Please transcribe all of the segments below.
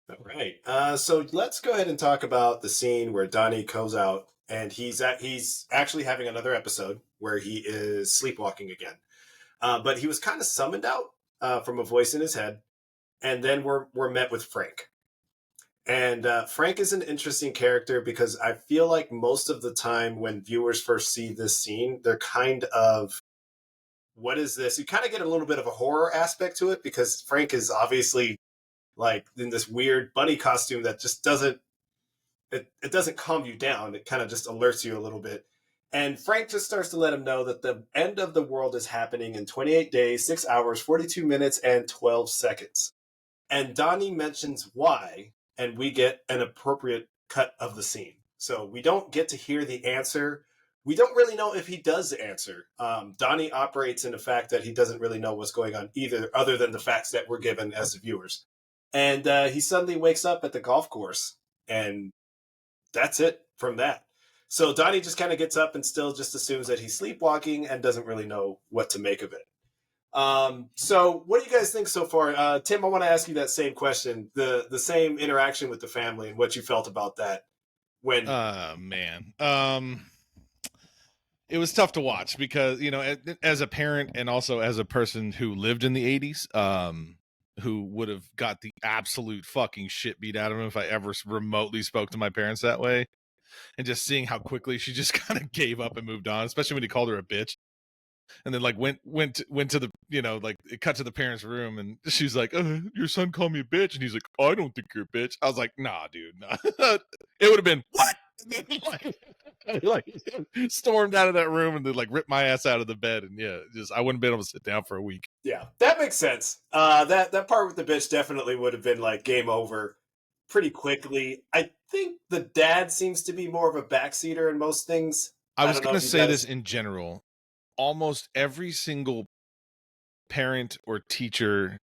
All right. So let's go ahead and talk about the scene where Donnie goes out and he's actually having another episode where he is sleepwalking again. But he was kind of summoned out from a voice in his head, and then we're met with Frank. And Frank is an interesting character because I feel like most of the time when viewers first see this scene, they're kind of, what is this? You kind of get a little bit of a horror aspect to it because Frank is obviously like in this weird bunny costume that just it doesn't calm you down. It kind of just alerts you a little bit. And Frank just starts to let him know that the end of the world is happening in 28 days, 6 hours, 42 minutes, and 12 seconds. And Donnie mentions why, and we get an appropriate cut of the scene. So we don't get to hear the answer. We don't really know if he does answer. Donnie operates in the fact that he doesn't really know what's going on either, other than the facts that we're given as the viewers. And he suddenly wakes up at the golf course, and that's it from that. So Donnie just kind of gets up and still just assumes that he's sleepwalking and doesn't really know what to make of it. So what do you guys think so far? Tim, I want to ask you that same question, the same interaction with the family and what you felt about that when Man. It was tough to watch because, as a parent and also as a person who lived in the 80s, who would have got the absolute fucking shit beat out of him if I ever remotely spoke to my parents that way. And just seeing how quickly she just kind of gave up and moved on, especially when he called her a bitch. And then like went to the, like it cut to the parents' room and she's like, your son called me a bitch. And he's like, I don't think you're a bitch. I was like, nah, dude, nah. It would have been, what? like stormed out of that room and then like ripped my ass out of the bed. And yeah, just I wouldn't have been able to sit down for a week. Yeah, that makes sense. That part with the bitch definitely would have been like game over pretty quickly. I think the dad seems to be more of a backseater in most things. I was don't know going if to you say this guys. in general. Almost every single parent or teacher,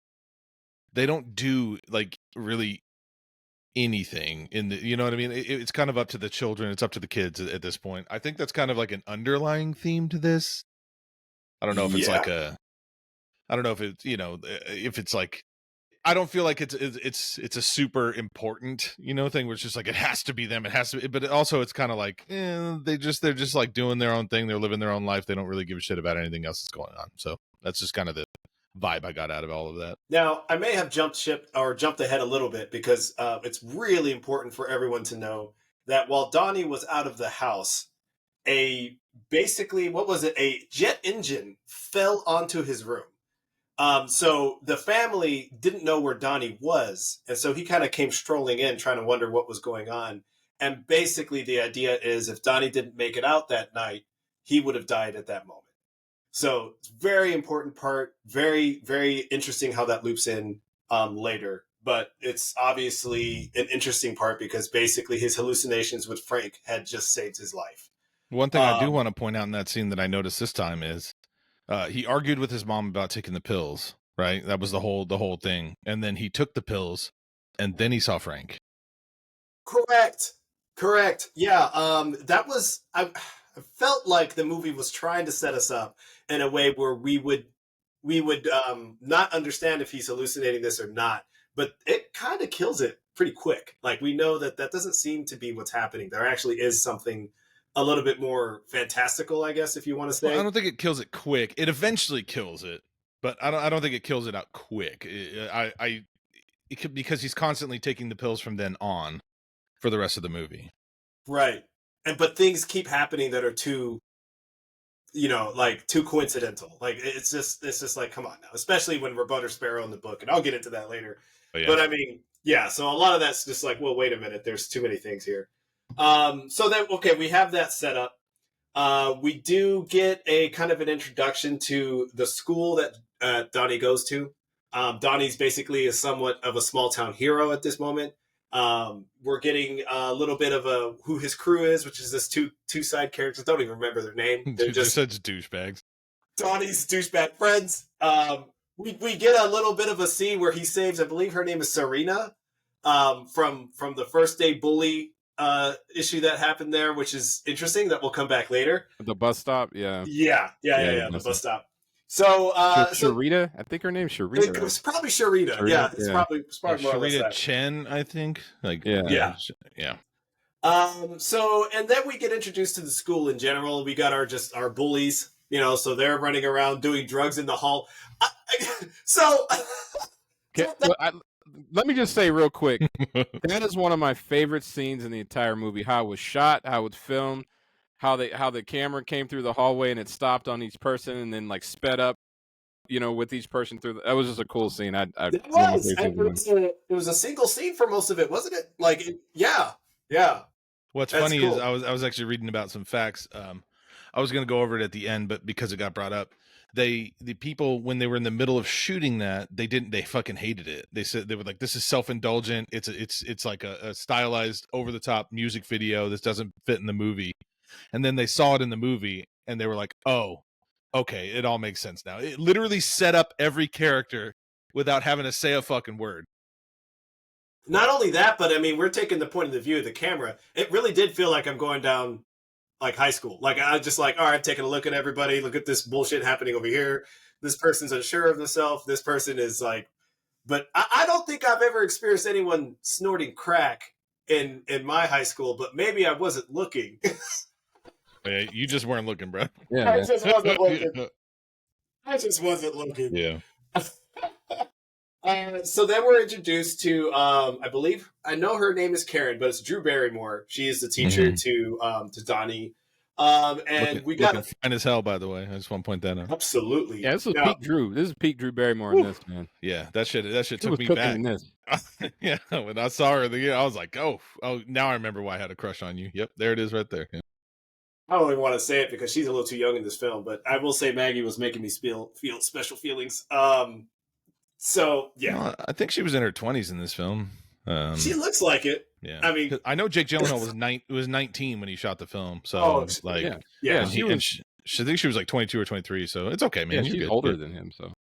they don't do like really anything in the, you know what I mean? It's kind of up to the children. It's up to the kids at this point. I think that's kind of like an underlying theme to this. I don't know if it's Yeah, like I don't know if it's, if it's like, I don't feel like it's a super important, thing where it's just like, it has to be them. It has to be, but also it's kind of like, they're just like doing their own thing. They're living their own life. They don't really give a shit about anything else that's going on. So that's just kind of the vibe I got out of all of that. now, I may have jumped ship or jumped ahead a little bit because it's really important for everyone to know that while Donnie was out of the house, a basically, what was it? A jet engine fell onto his room. So the family didn't know where Donnie was. And so he kind of came strolling in trying to wonder what was going on. And basically, the idea is if Donnie didn't make it out that night, he would have died at that moment. So it's very important part, very, very interesting how that loops in later. But it's obviously an interesting part because basically his hallucinations with Frank had just saved his life. One thing I do Um, want to point out in that scene that I noticed this time is he argued with his mom about taking the pills, right? That was the whole thing. And then he took the pills and then he saw Frank. Correct. Correct. Yeah. That was I felt like the movie was trying to set us up in a way where we would not understand if he's hallucinating this or not, but it kind of kills it pretty quick. Like we know that that doesn't seem to be what's happening. There actually is something a little bit more fantastical, I guess, if you want to Well, I say. don't think it kills it quick. It eventually kills it, but I don't think it kills it out quick. It could, because he's constantly taking the pills from then on for the rest of the movie. Right. And but things keep happening that are too like too coincidental. Like it's just like, come on now, especially when we're Butter Sparrow in the book, and I'll get into that later. But yeah. But I mean, yeah, so a lot of that's just like, well, wait a minute, there's too many things here. So then, okay, we have that set up. We do get a kind of an introduction to the school that Donnie goes to. Donnie's basically is somewhat of a small town hero at this moment. We're getting a little bit of a who his crew is, which is this two side characters. Don't even remember their name. They're Just just such douchebags. Donnie's douchebag friends. We get a little bit of a scene where he saves, I believe her name is Serena, from the first day bully issue that happened there, which is interesting. That will come back later. The bus stop, yeah. Yeah, Yeah, the the bus bus stop. So, Sharita, I think her name's Sharita. it was probably Sharita. Sharita, Yeah, it's yeah. probably more or less Sharita that. Chen, I think. Like, Yeah. yeah. So, and then we get introduced to the school in general. We got our bullies, you know, so they're running around doing drugs in the hall. Let me just say real quick, that is one of my favorite scenes in the entire movie. How it was shot, how it was filmed, how the camera came through the hallway and it stopped on each person and then like sped up, you know, with each person through. That was just a cool scene. It was a single scene for most of it, wasn't it? Like, yeah. What's That's funny cool. is I was actually reading about some facts. I was going to go over it at the end, but because it got brought up, the people, when they were in the middle of shooting that, they fucking hated it. They said, they were like, this is self-indulgent. It's like a stylized over the top music video. This doesn't fit in the movie. And then they saw it in the movie and they were like, oh, okay, it all makes sense now. It literally set up every character without having to say a fucking word. Not only that, but I mean, we're taking the point of the view of the camera. It really did feel like I'm going down like high school. Like, I just like, all right, taking a look at everybody. Look at this bullshit happening over here. This person's unsure of themselves. This person is like, but I don't think I've ever experienced anyone snorting crack in my high school, but maybe I wasn't looking. Yeah, you just weren't looking, bro. Yeah, I just wasn't looking. I just wasn't looking. Yeah. So then we're introduced to, I know her name is Karen, but it's Drew Barrymore. She is the teacher to Donnie. And we got fine as hell, by the way. I just want to point that out. Absolutely. this is peak Drew. This is peak Drew Barrymore in this, man. Yeah, that shit took me back. In this. Yeah, when I saw her I was like, oh, now I remember why I had a crush on you. Yep, there it is right there. Yeah. I don't even want to say it because she's a little too young in this film, but I will say Maggie was making me feel special feelings. So yeah, well, I think she was in her 20s in this film. She looks like it. Yeah, I mean, I know Jake Gyllenhaal was 19 when he shot the film. So yeah, she think she was like 22 or 23. So it's okay, man. Yeah, she's older than him. So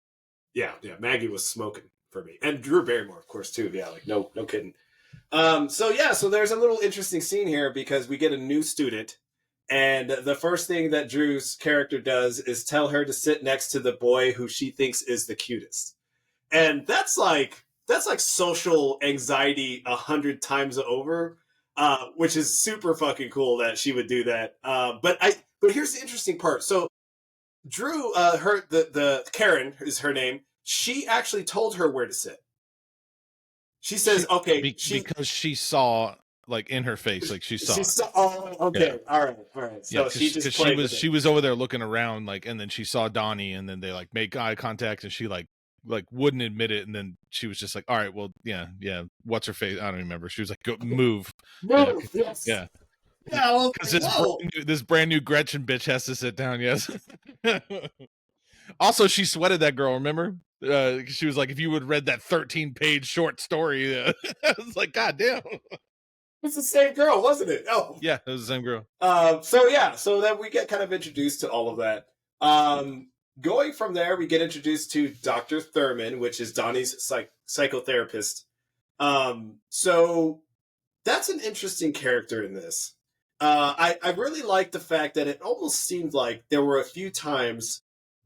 yeah, Maggie was smoking for me, and Drew Barrymore, of course, too. Yeah, like no kidding. So there's a little interesting scene here because we get a new student. And the first thing that Drew's character does is tell her to sit next to the boy who she thinks is the cutest. And that's like social anxiety 100 times over, which is super fucking cool that she would do that. But here's the interesting part. So Drew, the Karen is her name. She actually told her where to sit. She says, okay, because she saw, like, in her face, like she saw. Oh, okay, yeah. All right. So yeah, she was over there looking around, like, and then she saw Donnie, and then they like make eye contact, and she like wouldn't admit it, and then she was just like, all right, well, yeah, what's her face? I don't remember. She was like, go move. Yes. Yeah. Yeah, because this brand new Gretchen bitch has to sit down. Yes. Also, she sweated that girl. Remember? She was like, if you would read that 13-page short story, I was like, God damn. It's the same girl, wasn't it? Oh, yeah, it was the same girl. So then we get kind of introduced to all of that. Going from there, we get introduced to Dr. Thurman, which is Donnie's psychotherapist. So that's an interesting character in this. I really like the fact that it almost seemed like there were a few times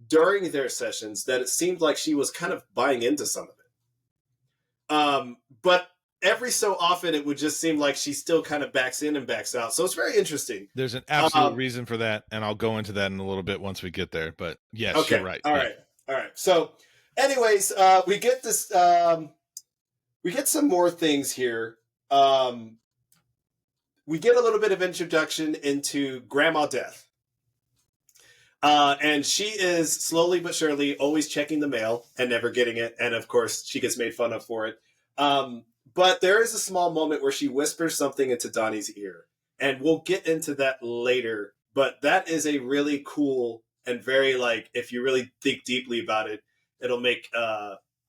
during their sessions that it seemed like she was kind of buying into some of it. But every so often it would just seem like she still kind of backs in and backs out. So it's very interesting. There's an absolute reason for that, and I'll go into that in a little bit once we get there. But yes, okay. You're right. All right. So anyways, we get this we get some more things here. We get a little bit of introduction into Grandma Death. And she is slowly but surely always checking the mail and never getting it. And of course, she gets made fun of for it. But there is a small moment where she whispers something into Donnie's ear. And we'll get into that later. But that is a really cool and very, like, if you really think deeply about it, it'll make,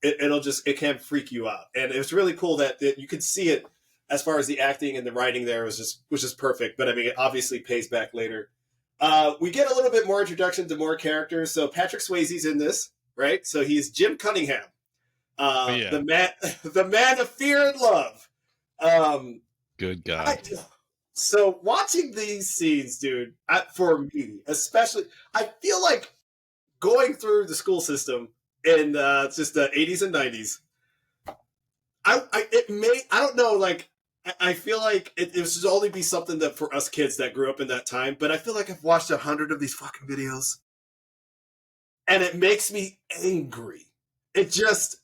it can freak you out. And it was really cool that you could see it as far as the acting and the writing there was just perfect. But I mean, it obviously pays back later. We get a little bit more introduction to more characters. So Patrick Swayze's in this, right? So he's Jim Cunningham. The man of fear and love. Good God. So watching these scenes, dude, for me, especially, I feel like going through the school system in just the 80s and 90s, I don't know, like, I feel like it should only be something that for us kids that grew up in that time, but I feel like I've watched 100 of these fucking videos, and it makes me angry. It just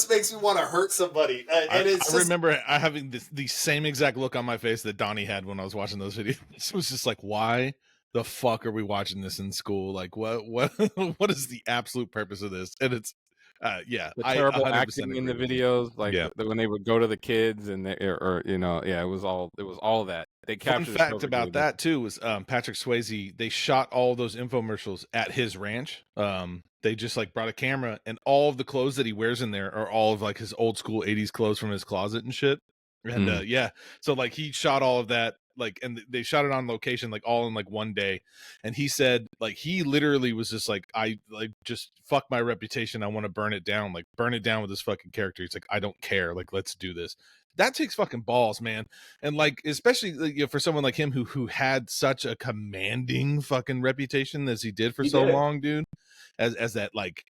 makes me want to hurt somebody. And I remember having the same exact look on my face that Donnie had when I was watching those videos. It was just like, why the fuck are we watching this in school? Like, what what is the absolute purpose of this? And it's the terrible acting in the videos, like when they would go to the kids and it was all of that. They captured. Fun fact about that too was Patrick Swayze. They shot all those infomercials at his ranch. They just like brought a camera, and all of the clothes that he wears in there are all of like his old school 80s clothes from his closet and shit. And so like he shot all of that, like, and they shot it on location, like all in like one day. And he said like he literally was just like, I like just fuck my reputation, I want to burn it down, like burn it down with this fucking character. He's like, I don't care, like let's do this. That takes fucking balls, man. And like especially like, for someone like him who had such a commanding fucking reputation as he did for so long, dude, as that, like,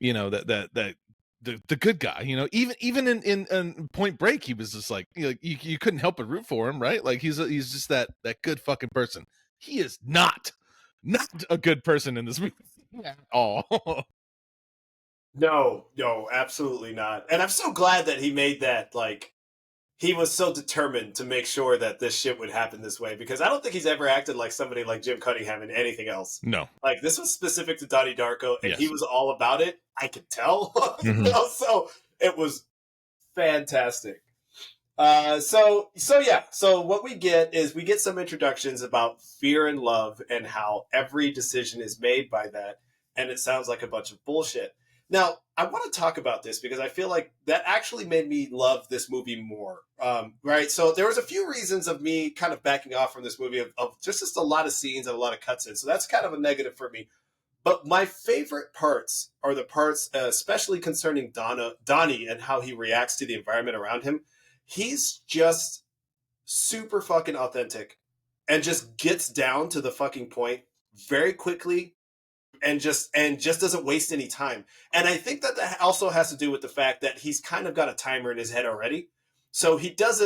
that the good guy, even in Point Break, he was just like, you couldn't help but root for him, right? Like he's just that good fucking person. He is not a good person in this movie at all. No, absolutely not. And I'm so glad that he made that, like, he was so determined to make sure that this shit would happen this way, because I don't think he's ever acted like somebody like Jim Cunningham in anything else. No. Like, this was specific to Donnie Darko, and he was all about it. I could tell. So it was fantastic. So what we get is we get some introductions about fear and love and how every decision is made by that, and it sounds like a bunch of bullshit. Now, I want to talk about this because I feel like that actually made me love this movie more, right? So there was a few reasons of me kind of backing off from this movie of just a lot of scenes and a lot of cuts in. So that's kind of a negative for me. But my favorite parts are the parts, especially concerning Donnie and how he reacts to the environment around him. He's just super fucking authentic and just gets down to the fucking point very quickly. And just doesn't waste any time. And I think that also has to do with the fact that he's kind of got a timer in his head already. So he just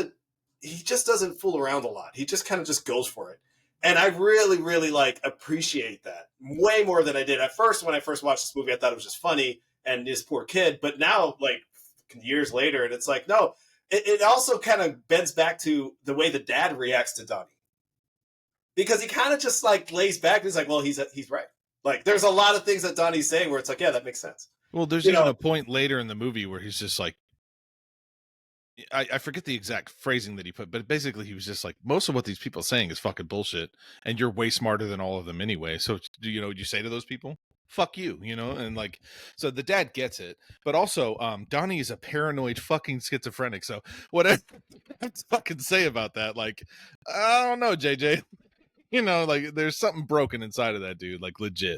doesn't fool around a lot. He just kind of just goes for it. And I really, really like appreciate that way more than I did at first. When I first watched this movie, I thought it was just funny and this poor kid. But now, like years later, and it's like, no, it also kind of bends back to the way the dad reacts to Donnie. Because he kind of just like lays back and he's like, well, he's right. Like, there's a lot of things that Donnie's saying where it's like, yeah, that makes sense. Well, there's even a point later in the movie where he's just like, I forget the exact phrasing that he put, but basically he was just like, most of what these people are saying is fucking bullshit, and you're way smarter than all of them anyway. So, you say to those people, fuck you, and like, so the dad gets it, but also, Donnie is a paranoid fucking schizophrenic. So whatever I fucking say about that, like, I don't know, JJ. Like there's something broken inside of that dude, like legit.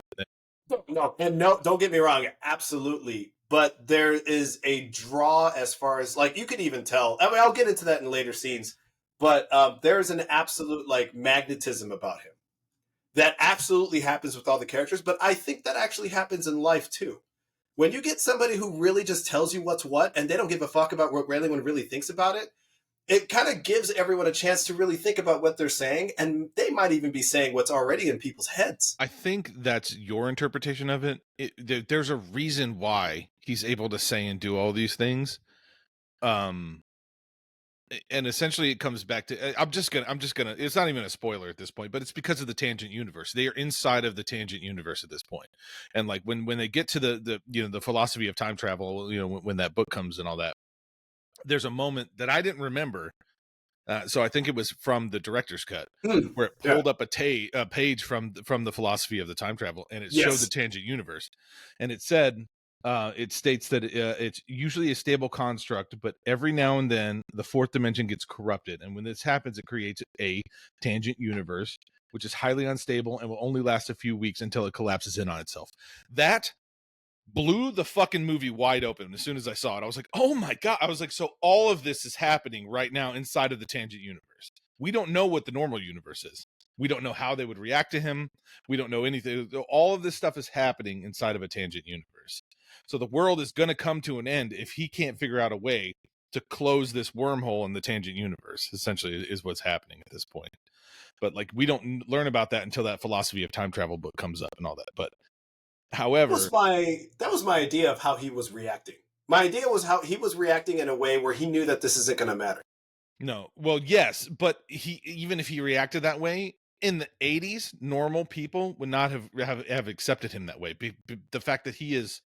No, don't get me wrong, absolutely. But there is a draw as far as, like, you can even tell. I mean, I'll get into that in later scenes, but there's an absolute, like, magnetism about him that absolutely happens with all the characters. But I think that actually happens in life too. When you get somebody who really just tells you what's what, and they don't give a fuck about what anyone really thinks about it, it kind of gives everyone a chance to really think about what they're saying, and they might even be saying what's already in people's heads. I think that's your interpretation of it. There's a reason why he's able to say and do all these things. And essentially it comes back to, I'm just gonna, it's not even a spoiler at this point, but it's because of the tangent universe. They are inside of the tangent universe at this point. And like when they get to the philosophy of time travel, when that book comes and all that, there's a moment that I didn't remember. So I think it was from the director's cut where it pulled up a page from the philosophy of the time travel, and it showed the tangent universe, and it said, it states that it's usually a stable construct, but every now and then the fourth dimension gets corrupted, and when this happens, it creates a tangent universe, which is highly unstable and will only last a few weeks until it collapses in on itself. That blew the fucking movie wide open. As soon as I saw it, I was like, oh my God. I was like, so all of this is happening right now inside of the tangent universe. We don't know what the normal universe is. We don't know how they would react to him. We don't know anything. All of this stuff is happening inside of a tangent universe. So the world is going to come to an end if he can't figure out a way to close this wormhole in the tangent universe, essentially, is what's happening at this point. But like, we don't learn about that until that philosophy of time travel book comes up and all that. But however, that was my idea of how he was reacting. My idea was how he was reacting in a way where he knew that this isn't going to matter. No, well, yes, but even if he reacted that way in the 80s, normal people would not have accepted him that way. The fact that he is,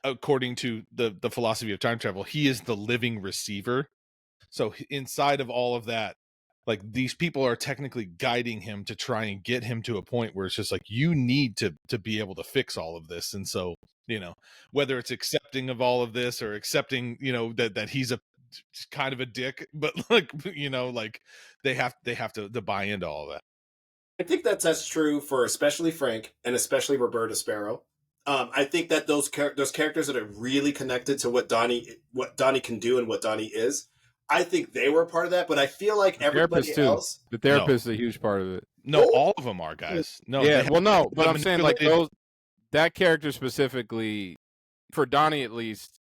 according to the philosophy of time travel, he is the living receiver. So inside of all of that, like, these people are technically guiding him to try and get him to a point where it's just like, you need to be able to fix all of this. And so, you know, whether it's accepting of all of this or accepting, you know, that he's a kind of a dick, but like, you know, like, they have to buy into all of that. I think that's true for especially Frank and especially Roberta Sparrow. I think that those characters that are really connected to what Donnie can do and what Donnie is, I think they were part of that. But I feel like everybody else, the therapist is a huge part of it. No, all of them are, guys. No, yeah, but I'm saying, like, that character specifically, for Donnie at least,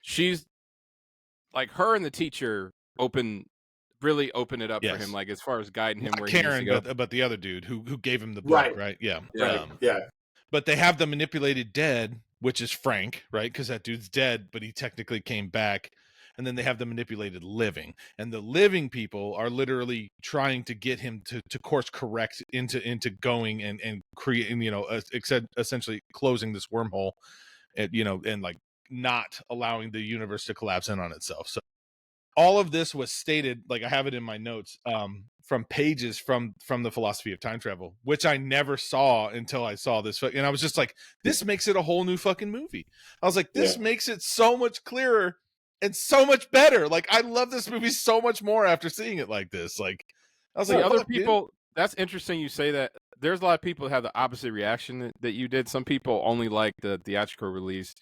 she's like, her and the teacher really open it up for him, like, as far as guiding him where Karen, he needs to go. but the other dude who gave him the book, right? Yeah. Yeah. But they have the manipulated dead, which is Frank, right? Because that dude's dead, but he technically came back. And then they have the manipulated living, and the living people are literally trying to get him to course correct into going and creating, you know, essentially closing this wormhole, and, you know, and like not allowing the universe to collapse in on itself. So all of this was stated, like, I have it in my notes, from pages from the philosophy of time travel, which I never saw until I saw this. And I was just like, this makes it a whole new fucking movie. I was like, this makes it so much clearer and so much better. Like, I love this movie so much more after seeing it like this. Like, I was like, other people, that's interesting you say that. There's a lot of people who have the opposite reaction that you did. Some people only like the theatrical release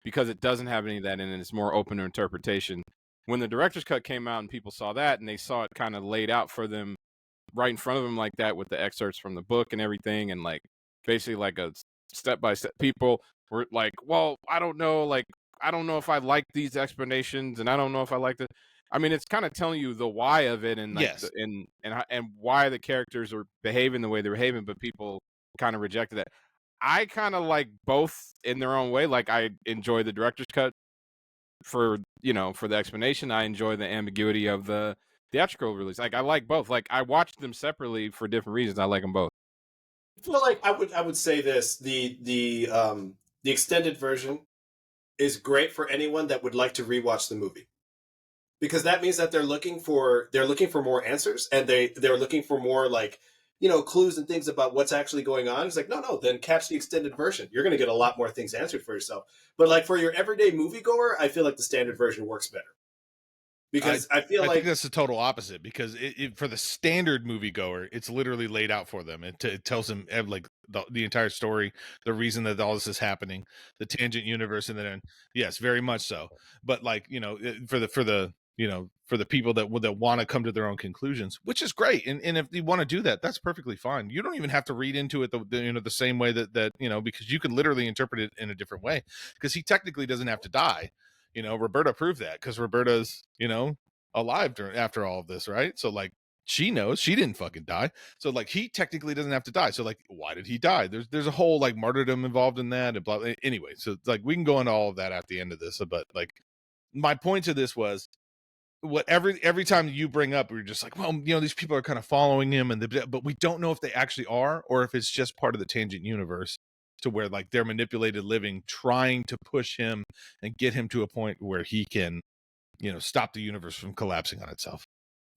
because it doesn't have any of that in it. It's more open to interpretation. When the director's cut came out and people saw that and they saw it kind of laid out for them right in front of them like that, with the excerpts from the book and everything, and like basically like a step-by-step, people were like, well, I don't know, like, I don't know if I like these explanations, and I don't know if I like the. I mean, it's kind of telling you the why of it, and like and why the characters are behaving the way they're behaving, but people kind of rejected that. I kind of like both in their own way. Like, I enjoy the director's cut for, you know, for the explanation. I enjoy the ambiguity of the theatrical release. Like, I like both. Like, I watched them separately for different reasons. I like them both. I feel like I would say this: the extended version is great for anyone that would like to rewatch the movie, because that means that they're looking for more answers, and they're looking for more, like, you know, clues and things about what's actually going on. It's like, no, then catch the extended version. You're going to get a lot more things answered for yourself. But like, for your everyday moviegoer, I feel like the standard version works better. Because I think that's the total opposite, because for the standard moviegoer, it's literally laid out for them. It tells them, like, the entire story, the reason that all this is happening, the tangent universe, and then, yes, very much so. But like, you know, for the you know, for the people that want to come to their own conclusions, which is great, and if you want to do that, that's perfectly fine. You don't even have to read into it the same way that you know, because you can literally interpret it in a different way, because he technically doesn't have to die. You know, Roberta proved that, because Roberta's, you know, alive after all of this, right? So like, she knows she didn't fucking die. So like, he technically doesn't have to die. So like, why did he die? There's a whole like martyrdom involved in that, and blah. Anyway, so like, we can go into all of that at the end of this. But like, my point to this was, what every time you bring up, we're just like, well, you know, these people are kind of following him, but we don't know if they actually are, or if it's just part of the tangent universe, to where like they're manipulated living, trying to push him and get him to a point where he can, you know, stop the universe from collapsing on itself.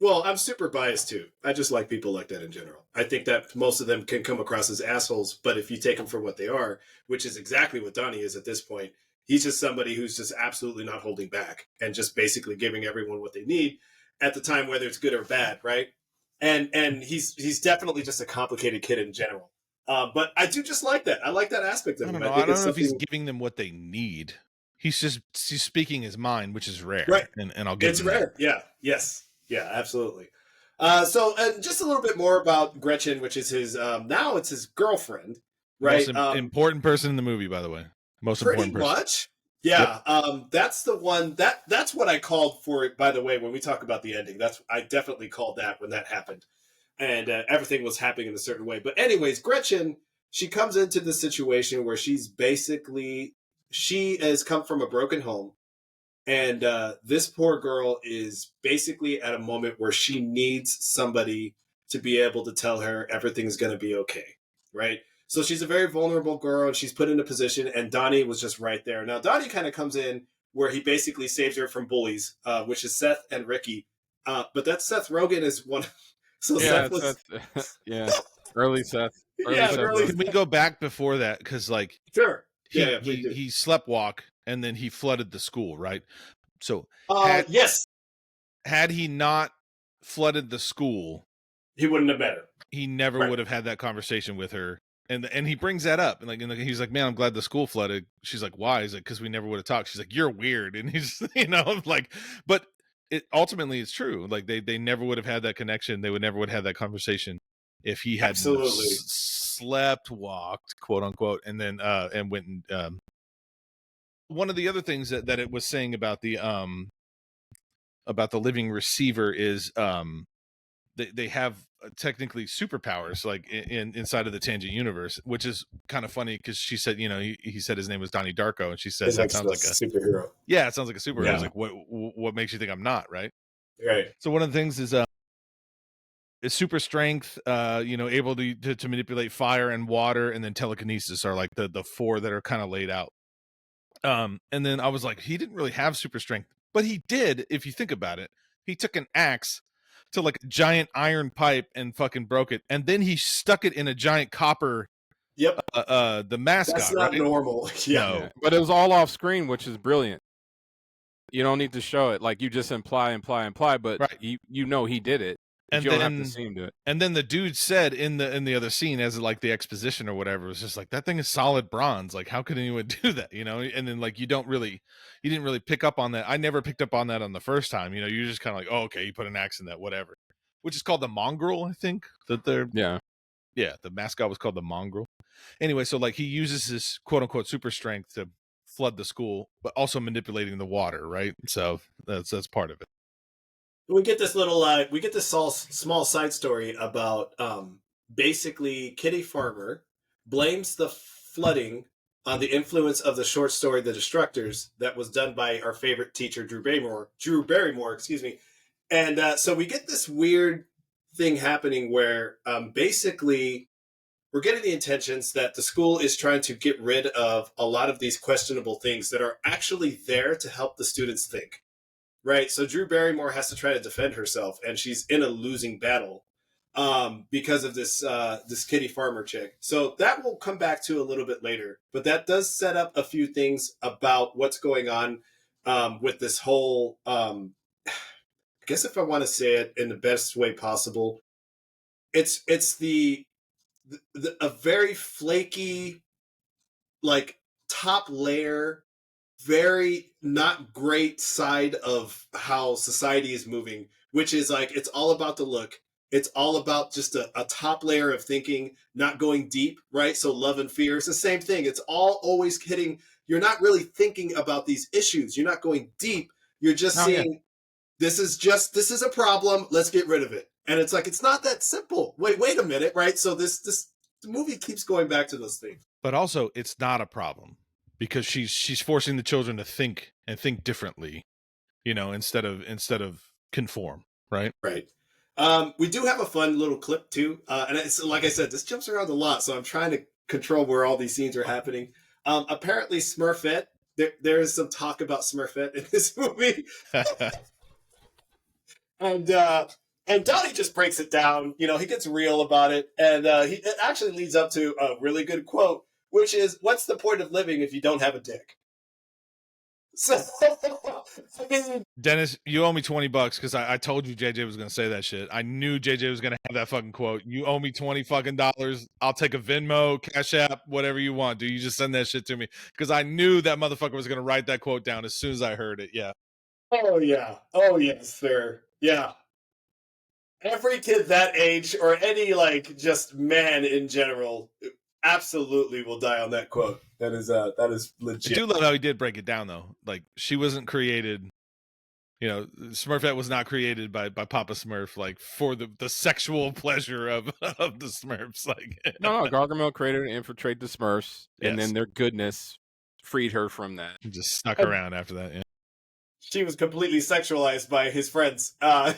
Well, I'm super biased too. I just like people like that in general. I think that most of them can come across as assholes, but if you take them for what they are, which is exactly what Donnie is at this point, he's just somebody who's just absolutely not holding back and just basically giving everyone what they need at the time, whether it's good or bad, right? And he's definitely just a complicated kid in general. But I do just like that. I like that aspect of him. I don't know if he's giving them what they need. He's speaking his mind, which is rare. Right. And I'll give it's rare. That. Yeah. Yes. Yeah, absolutely. So just a little bit more about Gretchen, which is his now it's his girlfriend, right? Most important person in the movie, by the way. Most pretty important person. much. Yeah. Yep. That's the one that's what I called for it, by the way, when we talk about the ending. I definitely called that when that happened. And everything was happening in a certain way. But anyways, Gretchen, she comes into the situation where she has come from a broken home. And this poor girl is basically at a moment where she needs somebody to be able to tell her everything's going to be okay, right? So she's a very vulnerable girl, and she's put in a position, and Donnie was just right there. Now, Donnie kind of comes in where he basically saves her from bullies, which is Seth and Ricky. But that Seth Rogen is one. So Yeah, Seth was. yeah, early Seth. Yeah, Seth early. Can we go back before that? Because like Sure. he sleptwalk and then he flooded the school, right? So yes, had he not flooded the school, he wouldn't have met her. He never would have had that conversation with her. And he brings that up, and he's like, "Man, I'm glad the school flooded." She's like, "Why?" He's like, "Because we never would have talked." She's like, "You're weird," and he's, like, but it ultimately it's true. Like they never would have had that connection. They would never would have had that conversation if he had slept walked, quote unquote, and then and went and one of the other things that it was saying about the living receiver is they have technically superpowers like inside of the Tangent universe, which is kind of funny because she said, he said his name was Donnie Darko, and she said that sounds like a superhero. Yeah, it sounds like a superhero. Yeah. I was like, what makes you think I'm not, right? Right. So one of the things is super strength, able to manipulate fire and water, and then telekinesis are like the four that are kind of laid out. And then I was like, he didn't really have super strength, but he did. If you think about it, he took an axe to like a giant iron pipe and fucking broke it, and then he stuck it in a giant copper. Yep. The mascot. That's not right? normal. Yeah. No. But it was all off screen, which is brilliant. You don't need to show it. Like you just imply, but right. he did it. And you don't have to see him do it. And then the dude said in the other scene, as like the exposition or whatever, it was just like, that thing is solid bronze. Like, how could anyone do that? And then like you didn't really pick up on that. I never picked up on that on the first time. You're just kind of like, oh, okay, you put an axe in that, whatever. Which is called the mongrel, I think. The mascot was called the mongrel. Anyway, so like he uses his quote unquote super strength to flood the school, but also manipulating the water, right? So that's part of it. We get this little small side story about basically Kitty Farmer blames the flooding on the influence of the short story The Destructors that was done by our favorite teacher Drew Barrymore, excuse me. And so we get this weird thing happening where basically we're getting the intentions that the school is trying to get rid of a lot of these questionable things that are actually there to help the students think. Right, so Drew Barrymore has to try to defend herself, and she's in a losing battle because of this Kitty Farmer chick. So that will come back to a little bit later, but that does set up a few things about what's going on with this whole. I guess if I want to say it in the best way possible, it's a very flaky, like top layer, very not great side of how society is moving, which is like it's all about the look. It's all about just a top layer of thinking, not going deep, right? So love and fear is the same thing. It's all always hitting. You're not really thinking about these issues. You're not going deep. You're just seeing this is a problem. Let's get rid of it. And it's like, it's not that simple. Wait a minute, right? So this movie keeps going back to those things. But also, it's not a problem because she's forcing the children to think differently, instead of conform, right? Right. We do have a fun little clip too, and it's like I said, this jumps around a lot, so I'm trying to control where all these scenes are happening. Apparently, Smurfette. There is some talk about Smurfette in this movie, and Donnie just breaks it down. He gets real about it, and it actually leads up to a really good quote, which is, "What's the point of living if you don't have a dick?" So, I mean, Dennis, you owe me $20 because I told you JJ was going to say that shit. I knew JJ was going to have that fucking quote. You owe me $20 fucking dollars. I'll take a Venmo, Cash App, whatever you want. Do you just send that shit to me? Because I knew that motherfucker was going to write that quote down as soon as I heard it. Yeah. Oh yeah. Oh yes, sir. Yeah. every kid that age or any like just man in general absolutely will die on that quote. That is I legit. do love how he did break it down though. Like she wasn't created, you know, Smurfette was not created by Papa Smurf like for the sexual pleasure of the Smurfs. Like No, Gargamel created and infiltrate the Smurfs, and Yes. then their goodness freed her from that. just stuck around after that. Yeah. She was completely sexualized by his friends. I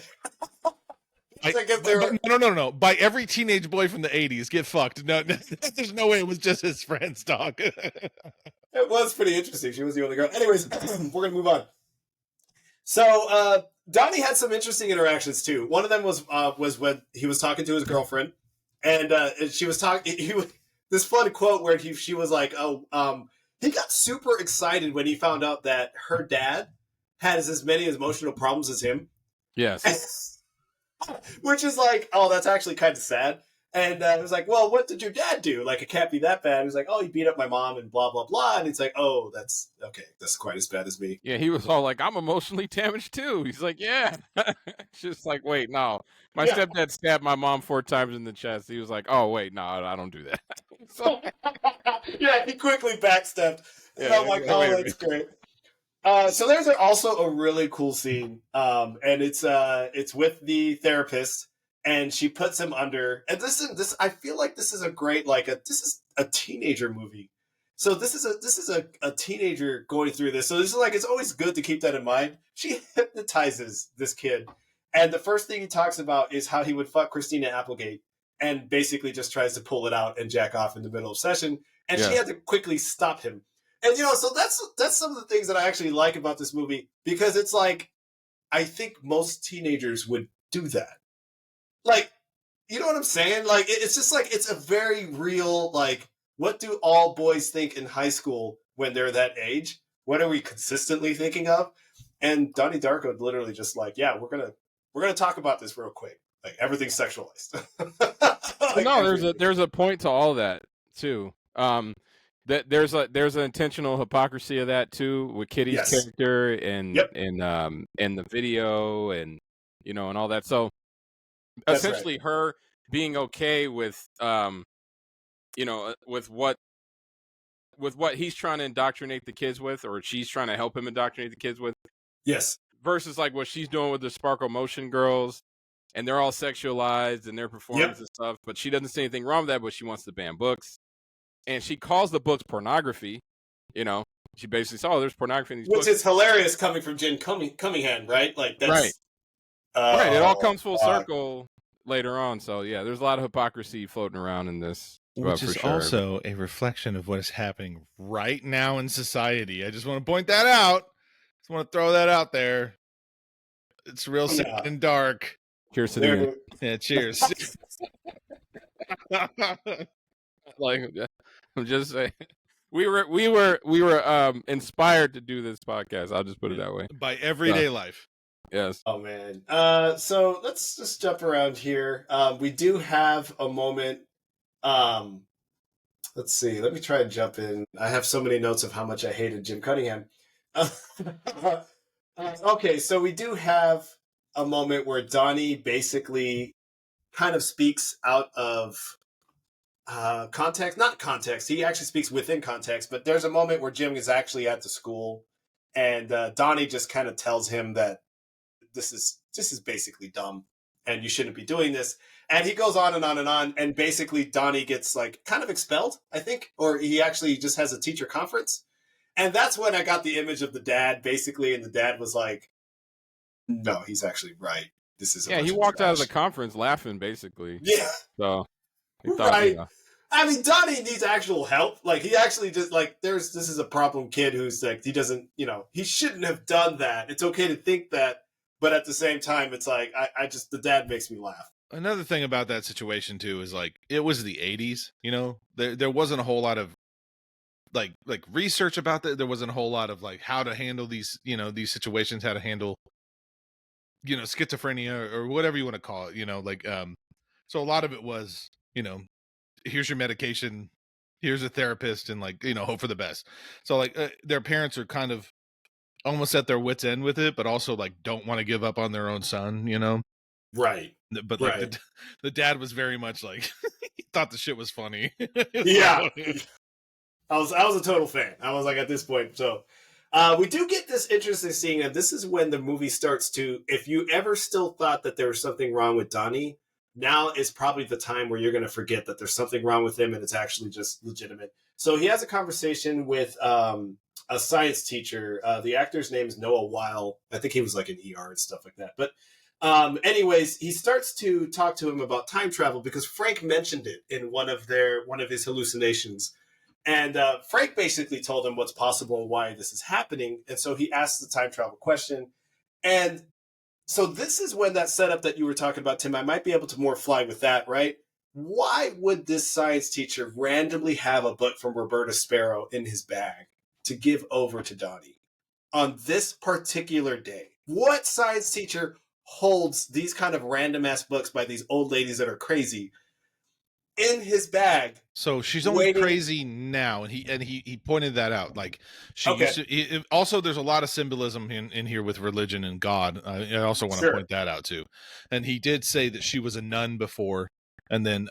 guess they were. No. By every teenage boy from the 80s, get fucked. No, there's no way it was just his friends, dog. It was pretty interesting. She was the only girl. Anyways, we're gonna move on. So Donnie had some interesting interactions too. One of them was when he was talking to his girlfriend, and she was talking. This fun quote where she was like, "Oh, he got super excited when he found out that her dad has as many emotional problems as him." Yes. Which is like, oh, that's actually kind of sad. And it was like, well, what did your dad do? Like, it can't be that bad. He was like, oh, he beat up my mom and blah, blah, blah. And it's like, oh, that's okay. That's quite as bad as me. Yeah, he was all like, I'm emotionally damaged too. He's like, yeah. Just like, wait, no. My stepdad stabbed my mom 4 times in the chest. He was like, oh, wait, no, I don't do that. So, yeah, he quickly backstepped. And Yeah, I'm like, wait oh, a that's great. So there's also a really cool scene, and it's with the therapist, and she puts him under. And this I feel like this is a great this is a teenager movie. So this is a teenager going through this. So this is like it's always good to keep that in mind. She hypnotizes this kid, and the first thing he talks about is how he would fuck Christina Applegate, and basically just tries to pull it out and jack off in the middle of session. And she had to quickly stop him. And so that's some of the things that I actually like about this movie, because it's like I think most teenagers would do that. Like, you know what I'm saying? Like it's just like it's a very real like what do all boys think in high school when they're that age? What are we consistently thinking of? And Donnie Darko literally just like, yeah, we're gonna talk about this real quick. Like everything's sexualized. Like, no, there's a point to all that too. That there's an intentional hypocrisy of that too with Kitty's character and the video and and all that. So essentially her being okay with with what he's trying to indoctrinate the kids with, or she's trying to help him indoctrinate the kids with. Yes. Versus like what she's doing with the Sparkle Motion girls, and they're all sexualized in their performance and stuff. But she doesn't see anything wrong with that, but she wants to ban books. And she calls the books pornography. She basically says, "Oh, there's pornography in these books," which is hilarious coming from Jen Cunningham, right? Like that's right. Right. It all comes full circle later on. So yeah, there's a lot of hypocrisy floating around in this, which is also a reflection of what is happening right now in society. I just want to point that out. Just want to throw that out there. It's real sad and dark. Cheers to the yeah. Cheers. Like I'm just saying, we were inspired to do this podcast. I'll just put it that way. By everyday life. Yes. Oh man. So let's just jump around here. We do have a moment. Let's see. Let me try and jump in. I have so many notes of how much I hated Jim Cunningham. Okay, so we do have a moment where Donnie basically kind of speaks out of context. Not context. He actually speaks within context, but there's a moment where Jim is actually at the school, and Donnie just kind of tells him that this is basically dumb and you shouldn't be doing this. And he goes on and on and on, and basically Donnie gets like kind of expelled, I think, or he actually just has a teacher conference. And that's when I got the image of the dad basically, and the dad was like, no, he's actually right. This is he walked out of the conference laughing basically. Yeah. So he thought, right. I mean, Donnie needs actual help. Like he actually just like this is a problem kid who's like he doesn't, he shouldn't have done that. It's okay to think that, but at the same time, it's like I just the dad makes me laugh. Another thing about that situation too is like it was the 80s. There wasn't a whole lot of like research about that. There wasn't a whole lot of like how to handle these these situations, how to handle schizophrenia or whatever you want to call it. So a lot of it was here's your medication, here's a therapist, and hope for the best. So like their parents are kind of almost at their wits end with it, but also like don't want to give up on their own son. Right. But like the dad was very much like he thought the shit was funny. Yeah. I was a total fan. I was like at this point. So we do get this interesting scene, and this is when the movie starts to. If you ever still thought that there was something wrong with Donnie, now is probably the time where you're going to forget that there's something wrong with him, and it's actually just legitimate. So he has a conversation with a science teacher. The actor's name is Noah Weil. I think he was like an ER and stuff like that. But anyways, he starts to talk to him about time travel because Frank mentioned it in one of his hallucinations. And Frank basically told him what's possible and why this is happening. And so he asked the time travel question. And so this is when that setup that you were talking about, Tim, I might be able to more fly with that, right? Why would this science teacher randomly have a book from Roberta Sparrow in his bag to give over to Donnie on this particular day? What science teacher holds these kind of random ass books by these old ladies that are crazy in his bag? So she's only crazy now, and he pointed that out. Like she used to. Also, there's a lot of symbolism in here with religion and God. I also want to point that out too. And he did say that she was a nun before, and then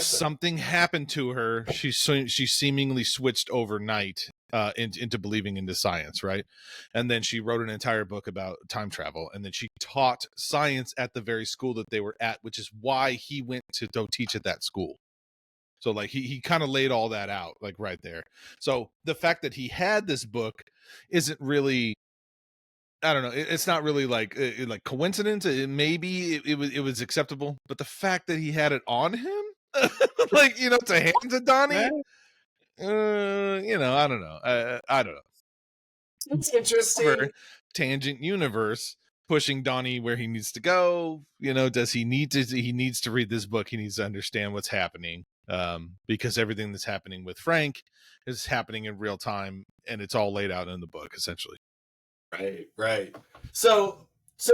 something happened to her. She seemingly switched overnight into believing into science, right? And then she wrote an entire book about time travel, and then she taught science at the very school that they were at, which is why he went to go teach at that school. So like he kind of laid all that out like right there. So the fact that he had this book isn't really, I don't know, it's not really like coincidence. Maybe it was acceptable, but the fact that he had it on him, like, you know, to hand to Donnie, you know, I don't know. I don't know. It's interesting. Tangent universe pushing Donnie where he needs to go. You know, does he need to? He needs to read this book. He needs to understand what's happening, because everything that's happening with Frank is happening in real time, and it's all laid out in the book, essentially. Right. So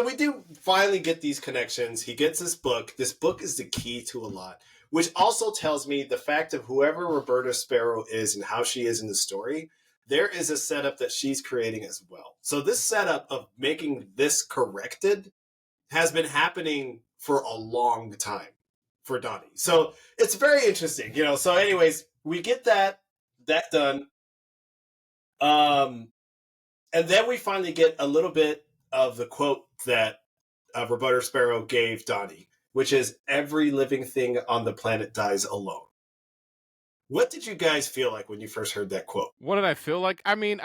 we do finally get these connections. He gets this book. This book is the key to a lot, which also tells me the fact of whoever Roberta Sparrow is and how she is in the story, there is a setup that she's creating as well. So this setup of making this corrected has been happening for a long time for Donnie. So it's very interesting, you know. So anyways, we get that done. And then we finally get a little bit of the quote that Roberta Sparrow gave Donnie, which is, "Every living thing on the planet dies alone." What did you guys feel like when you first heard that quote? What did I feel like? I mean,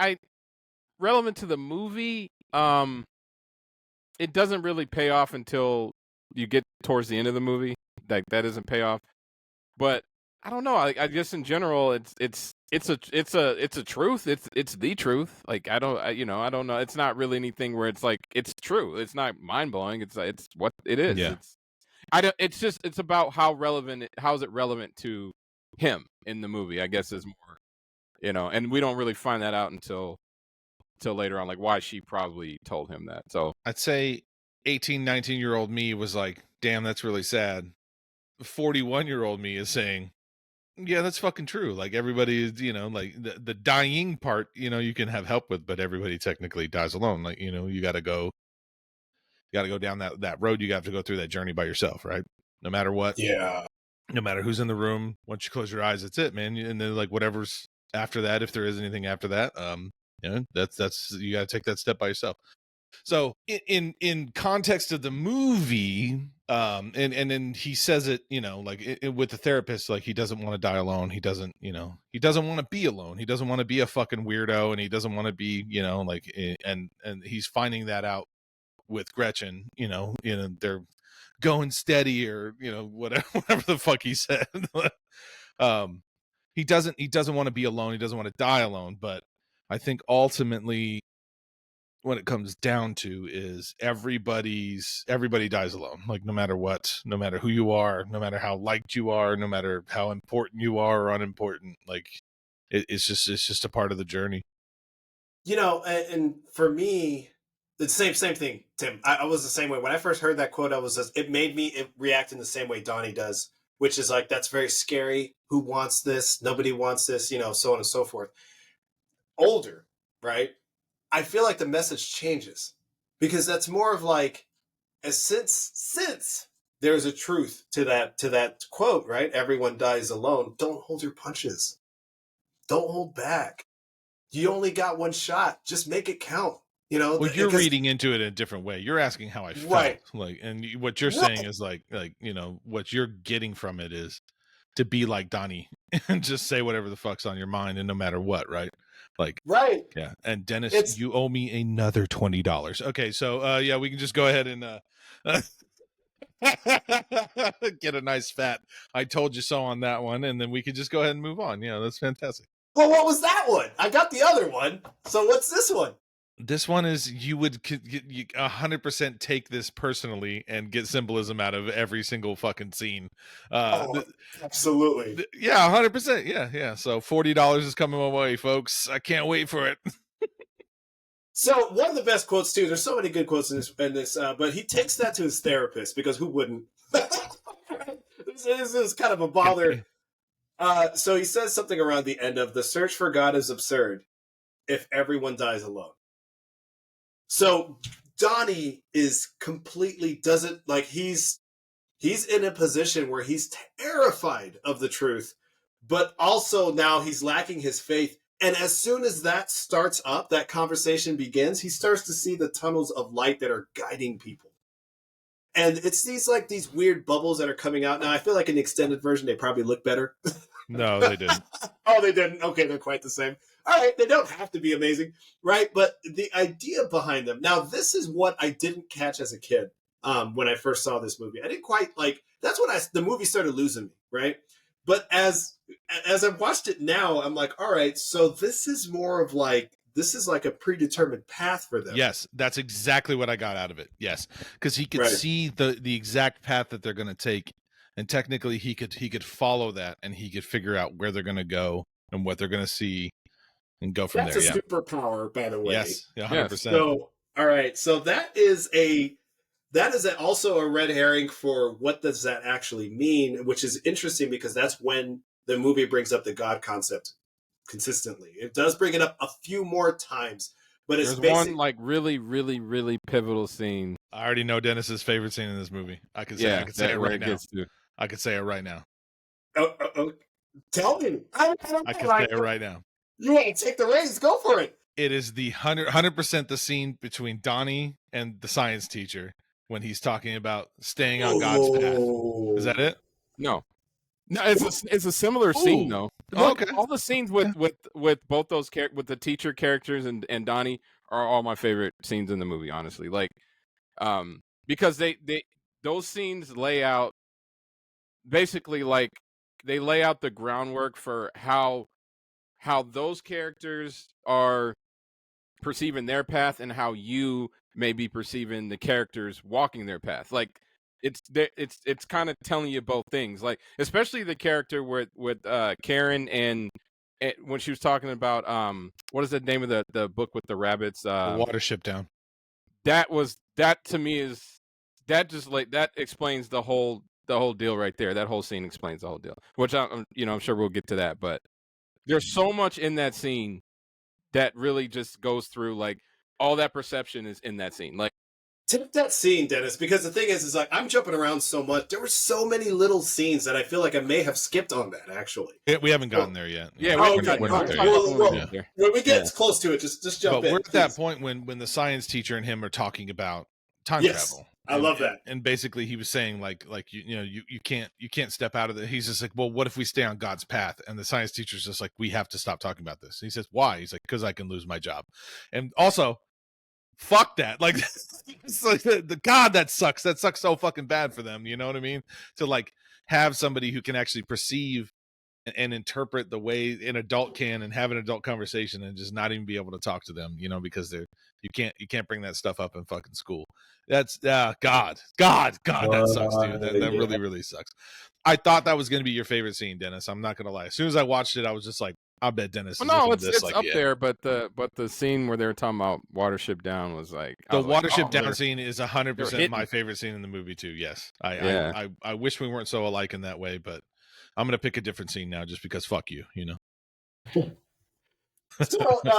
relevant to the movie, it doesn't really pay off until you get towards the end of the movie. Like that doesn't pay off. But I don't know. I guess in general, it's a truth. It's the truth. Like I don't know. It's not really anything where it's like it's true. It's not mind blowing. It's what it is. Yeah. It's about how is it relevant to him in the movie, I guess, is more, you know, and we don't really find that out until later on, like why she probably told him that. So I'd say 18, 19-year-old me was like, damn, that's really sad. 41-year-old me is saying, yeah, that's fucking true. Like everybody is, you know, like the dying part, you know, you can have help with, but everybody technically dies alone. Like, you know, you got to go down that road. You have to go through that journey by yourself, right? No matter what. Yeah. No matter who's in the room, once you close your eyes, that's it, man. And then like whatever's after that, if there is anything after that, you know, that's you got to take that step by yourself. So in context of the movie, and then he says it, you know, like with the therapist, like he doesn't want to die alone. He doesn't, you know, he doesn't want to be alone. He doesn't want to be a fucking weirdo, and he doesn't want to be, you know, like, and he's finding that out with Gretchen, you know, they're going steady, or, you know, whatever the fuck he said. He doesn't want to be alone. He doesn't want to die alone. But I think ultimately, what it comes down to is everybody dies alone. Like no matter what, no matter who you are, no matter how liked you are, no matter how important you are or unimportant, like it's just a part of the journey. You know, and for me, the same thing, Tim. I was the same way. When I first heard that quote, it made me react in the same way Donnie does, which is like, that's very scary. Who wants this? Nobody wants this, you know, so on and so forth. Older, right? I feel like the message changes, because that's more of like, since there's a truth to that quote, right? Everyone dies alone. Don't hold your punches. Don't hold back. You only got one shot. Just make it count. Well, you're reading into it in a different way. You're asking how I felt, right. like, and what you're saying is like what you're getting from it is to be like Donnie and just say whatever the fuck's on your mind, and no matter what, right? Like, right. Yeah. And Dennis, you owe me another $20. Okay, so yeah, we can just go ahead and get a nice fat "I told you so" on that one, and then we could just go ahead and move on. Yeah, that's fantastic. Well, what was that one? I got the other one. So what's this one? This one is you would 100% take this personally and get symbolism out of every single fucking scene. Absolutely. Yeah, 100%. Yeah. So $40 is coming my way, folks. I can't wait for it. So one of the best quotes too. There's so many good quotes in this, but he takes that to his therapist because who wouldn't? This is kind of a bother. So he says something around the end of "the search for God is absurd if everyone dies alone." So Donnie is completely doesn't like he's in a position where he's terrified of the truth, but also now he's lacking his faith. And as soon as that starts up, that conversation begins, he starts to see the tunnels of light that are guiding people. And it's these weird bubbles that are coming out. Now, I feel like in the extended version, they probably look better. No, they didn't. Oh, they didn't. Okay, they're quite the same. All right, they don't have to be amazing, right? But the idea behind them. Now, this is what I didn't catch as a kid when I first saw this movie. I didn't quite that's when the movie started losing me, right? But as I've watched it now, I'm like, all right, so this is more of this is like a predetermined path for them. Yes, that's exactly what I got out of it. Yes, because he could see the exact path that they're going to take, and technically he could follow that, and he could figure out where they're going to go and what they're going to see, and go from there. That's a superpower, by the way. Yes, 100%. So, all right, so that is also a red herring for what does that actually mean, which is interesting because that's when the movie brings up the God concept consistently. It does bring it up a few more times, but it's one really, really, really pivotal scene. I already know Dennis's favorite scene in this movie. I can say it right now. I could say it right now. Oh, tell me. I can say it right now. You want to take the reins? Go for it. It is the 100% the scene between Donnie and the science teacher when he's talking about staying on God's path. Is that it? No, it's a similar scene though. Okay. All the scenes with both those with the teacher characters and Donnie are all my favorite scenes in the movie. Honestly, because those scenes lay out basically they lay out the groundwork for how those characters are perceiving their path and how you may be perceiving the characters walking their path. It's kind of telling you both things, especially the character with Karen and when she was talking about what is the name of the book with the rabbits? The Watership Down. That to me is that explains the whole deal right there. That whole scene explains the whole deal, which I'm sure we'll get to that, but there's so much in that scene that really just goes through all that perception is in that scene. Take that scene, Dennis, because the thing is I'm jumping around so much. There were so many little scenes that I feel like I may have skipped on that, actually. We haven't gotten there yet. Yeah, when we get close to it, just jump in. But we're at that point when the science teacher and him are talking about time travel. I love that. And basically he was saying you can't step out of it. He's just like, well, what if we stay on God's path? And the science teacher's just like, we have to stop talking about this. And he says, why? He's like, because I can lose my job. And also, fuck that. It's like the God, that sucks. That sucks so fucking bad for them. You know what I mean? To have somebody who can actually perceive and interpret the way an adult can and have an adult conversation and just not even be able to talk to them, because you can't bring that stuff up in fucking school. That's God, that sucks, dude. That really, really sucks. I thought that was going to be your favorite scene, Dennis. I'm not going to lie. As soon as I watched it, I was just like, I bet Dennis. It's up there, but the scene where they were talking about Watership Down was the Watership Down scene is 100% my favorite scene in the movie too. Yes, I wish we weren't so alike in that way, but I'm gonna pick a different scene now just because fuck you, So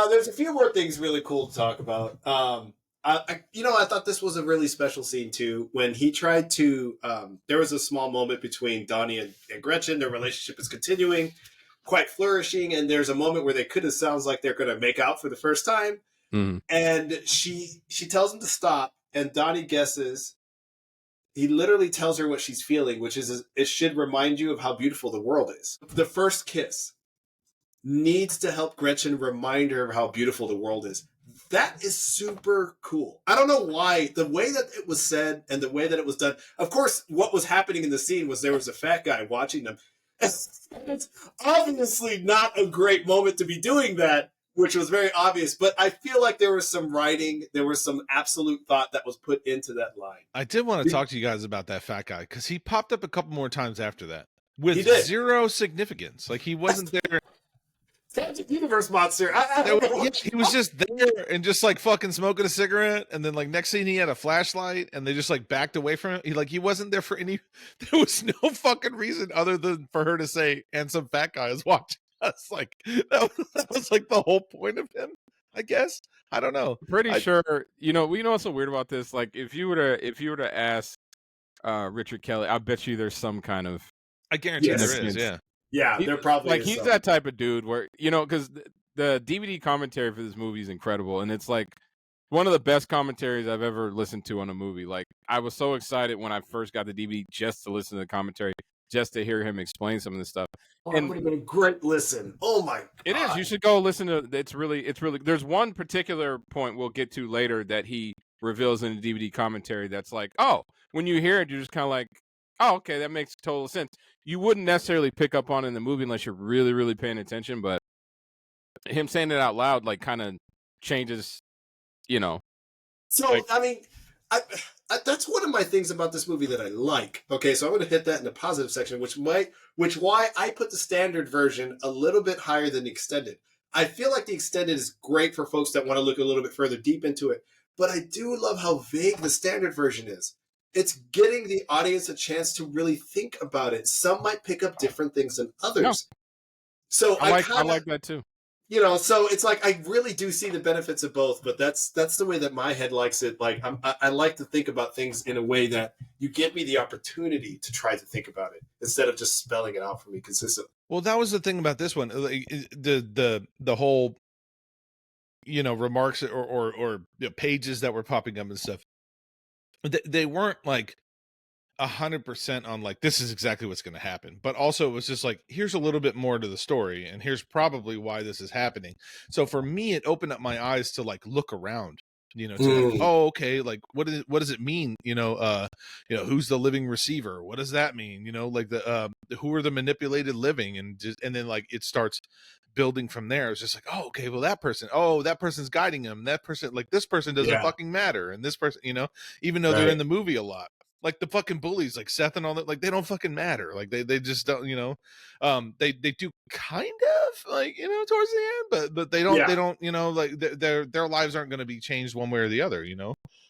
there's a few more things really cool to talk about. I thought this was a really special scene too. When he tried to, there was a small moment between Donnie and Gretchen. Their relationship is continuing, quite flourishing, and there's a moment where they could have sounds like they're going to make out for the first time, and she tells him to stop, and Donnie guesses. He literally tells her what she's feeling, which is it should remind you of how beautiful the world is. The first kiss needs to help Gretchen remind her of how beautiful the world is. That is super cool. I don't know why. The way that it was said and the way that it was done. Of course, what was happening in the scene was there was a fat guy watching them. It's obviously not a great moment to be doing that, which was very obvious. But I feel like there was some writing, there was some absolute thought that was put into that line. I did want to talk to you guys about that fat guy because he popped up a couple more times after that with He did. zero significance. Like he wasn't there. Universe monster. He was just there and just like fucking smoking a cigarette, and then like next scene he had a flashlight, and they just like backed away from him. He wasn't there for any. There was no fucking reason other than for her to say, "And some fat guy is watching us." Like that was like the whole point of him. I guess I don't know. Pretty sure you know what's so weird about this. Like if you were to ask Richard Kelly, I bet you there's some kind of. I guarantee there is. Yeah. Yeah, they're probably like he's that type of dude where because the DVD commentary for this movie is incredible, and it's like one of the best commentaries I've ever listened to on a movie. Like I was so excited when I first got the DVD just to listen to the commentary, just to hear him explain some of this stuff. And it would have been a great listen. Oh my God. It is. You should go listen to. It's really. There's one particular point we'll get to later that he reveals in the DVD commentary. That's like, oh, when you hear it, you're just kind of like, oh, okay, that makes total sense. You wouldn't necessarily pick up on it in the movie unless you're really, really paying attention. But him saying it out loud, like, kind of changes, So, like, I mean, that's one of my things about this movie that I like. Okay, so I'm going to hit that in the positive section, which why I put the standard version a little bit higher than the extended. I feel like the extended is great for folks that want to look a little bit further deep into it, but I do love how vague the standard version is. It's getting the audience a chance to really think about it. Some might pick up different things than others. No. So I like that too. So it's like I really do see the benefits of both, but that's the way that my head likes it. Like I like to think about things in a way that you give me the opportunity to try to think about it instead of just spelling it out for me consistently. Well, that was the thing about this one. Like, the whole remarks or pages that were popping up and stuff. They weren't like 100% on like this is exactly what's going to happen, but also it was just like here's a little bit more to the story, and here's probably why this is happening. So for me, it opened up my eyes to like look around, like, oh, okay, like what does it mean? Who's the living receiver? What does that mean? Like the who are the manipulated living, and then like it starts building from there. It's just like, oh, okay, well that person's guiding him. That person, like this person doesn't fucking matter, and this person, even though they're in the movie a lot. Like the fucking bullies, like Seth and all that, like they don't fucking matter. Like they just don't, they do kind of like, towards the end, but they don't, like their lives aren't going to be changed one way or the other,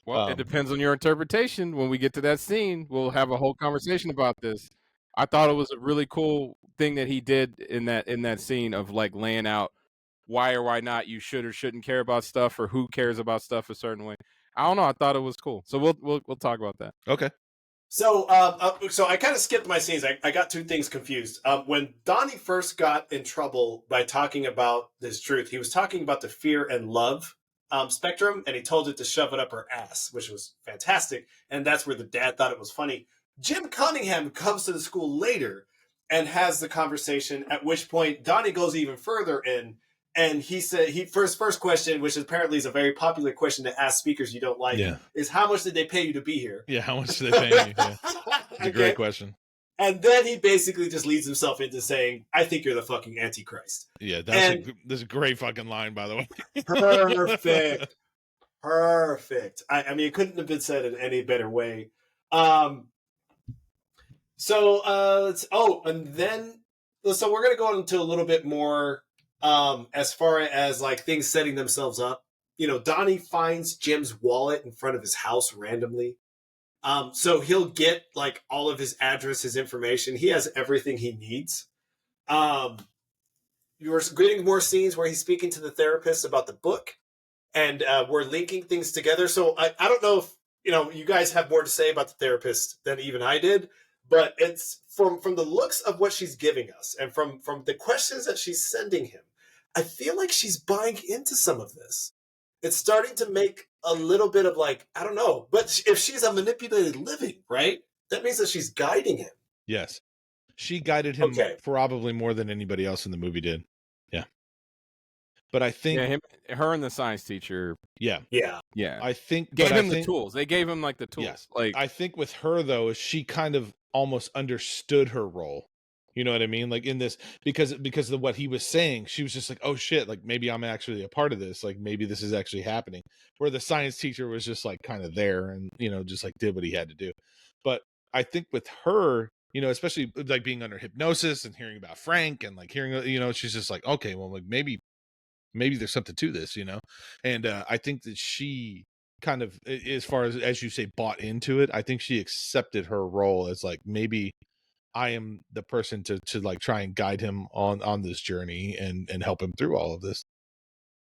Well, it depends on your interpretation. When we get to that scene, we'll have a whole conversation about this. I thought it was a really cool thing that he did in that scene of like laying out why or why not you should or shouldn't care about stuff, or who cares about stuff a certain way. I don't know. I thought it was cool. So we'll talk about that. Okay. So I kind of skipped my scenes. I got two things confused. When Donnie first got in trouble by talking about his truth, he was talking about the fear and love spectrum, and he told it to shove it up her ass, which was fantastic. And that's where the dad thought it was funny. Jim Cunningham comes to the school later and has the conversation, at which point Donnie goes even further in. And he said, first question, which apparently is a very popular question to ask speakers you don't like, is how much did they pay you to be here? Yeah, how much did they pay you? Yeah. It's a great question. And then he basically just leads himself into saying, I think you're the fucking Antichrist. Yeah, that's a great fucking line, by the way. Perfect. I mean, it couldn't have been said in any better way. So we're going to go into a little bit more as far as like things setting themselves up. Donnie finds Jim's wallet in front of his house randomly. So he'll get like all of his address, his information. He has everything he needs. You're getting more scenes where he's speaking to the therapist about the book. and we're linking things together. So I don't know if you guys have more to say about the therapist than even I did, but it's from the looks of what she's giving us and from the questions that she's sending him, I feel like she's buying into some of this. It's starting to make a little bit of like, I don't know, but if she's a manipulated living, right? That means that she's guiding him. Yes. She guided him Okay. probably more than anybody else in the movie did. Yeah. But I think her and the science teacher. Yeah. I think gave him the tools. They gave him like the tools. Yes. Like I think with her though, she kind of almost understood her role. You know what I mean? Like in this, because of what he was saying, she was just like, oh shit, like maybe I'm actually a part of this. Like maybe this is actually happening. Where the science teacher was just like kind of there and, just like did what he had to do. But I think with her, especially like being under hypnosis and hearing about Frank and like hearing, she's just like, okay, well, like maybe there's something to this, And I think that she kind of, as far as you say, bought into it. I think she accepted her role as like, maybe I am the person to like try and guide him on this journey and help him through all of this.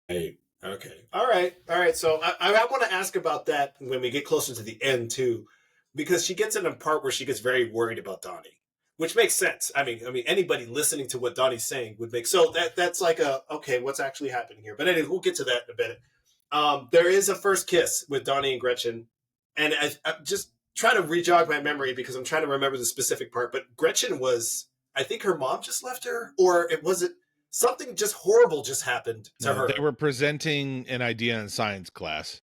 Hey, okay. All right. So I want to ask about that when we get closer to the end too, because she gets in a part where she gets very worried about Donnie, which makes sense. I mean, anybody listening to what Donnie's saying would make so that's like okay, what's actually happening here? But anyway, we'll get to that in a bit. There is a first kiss with Donnie and Gretchen, and I just try to rejog my memory because I'm trying to remember the specific part. But Gretchen was, I think her mom just left her, or it wasn't. Something just horrible just happened to her. They were presenting an idea in science class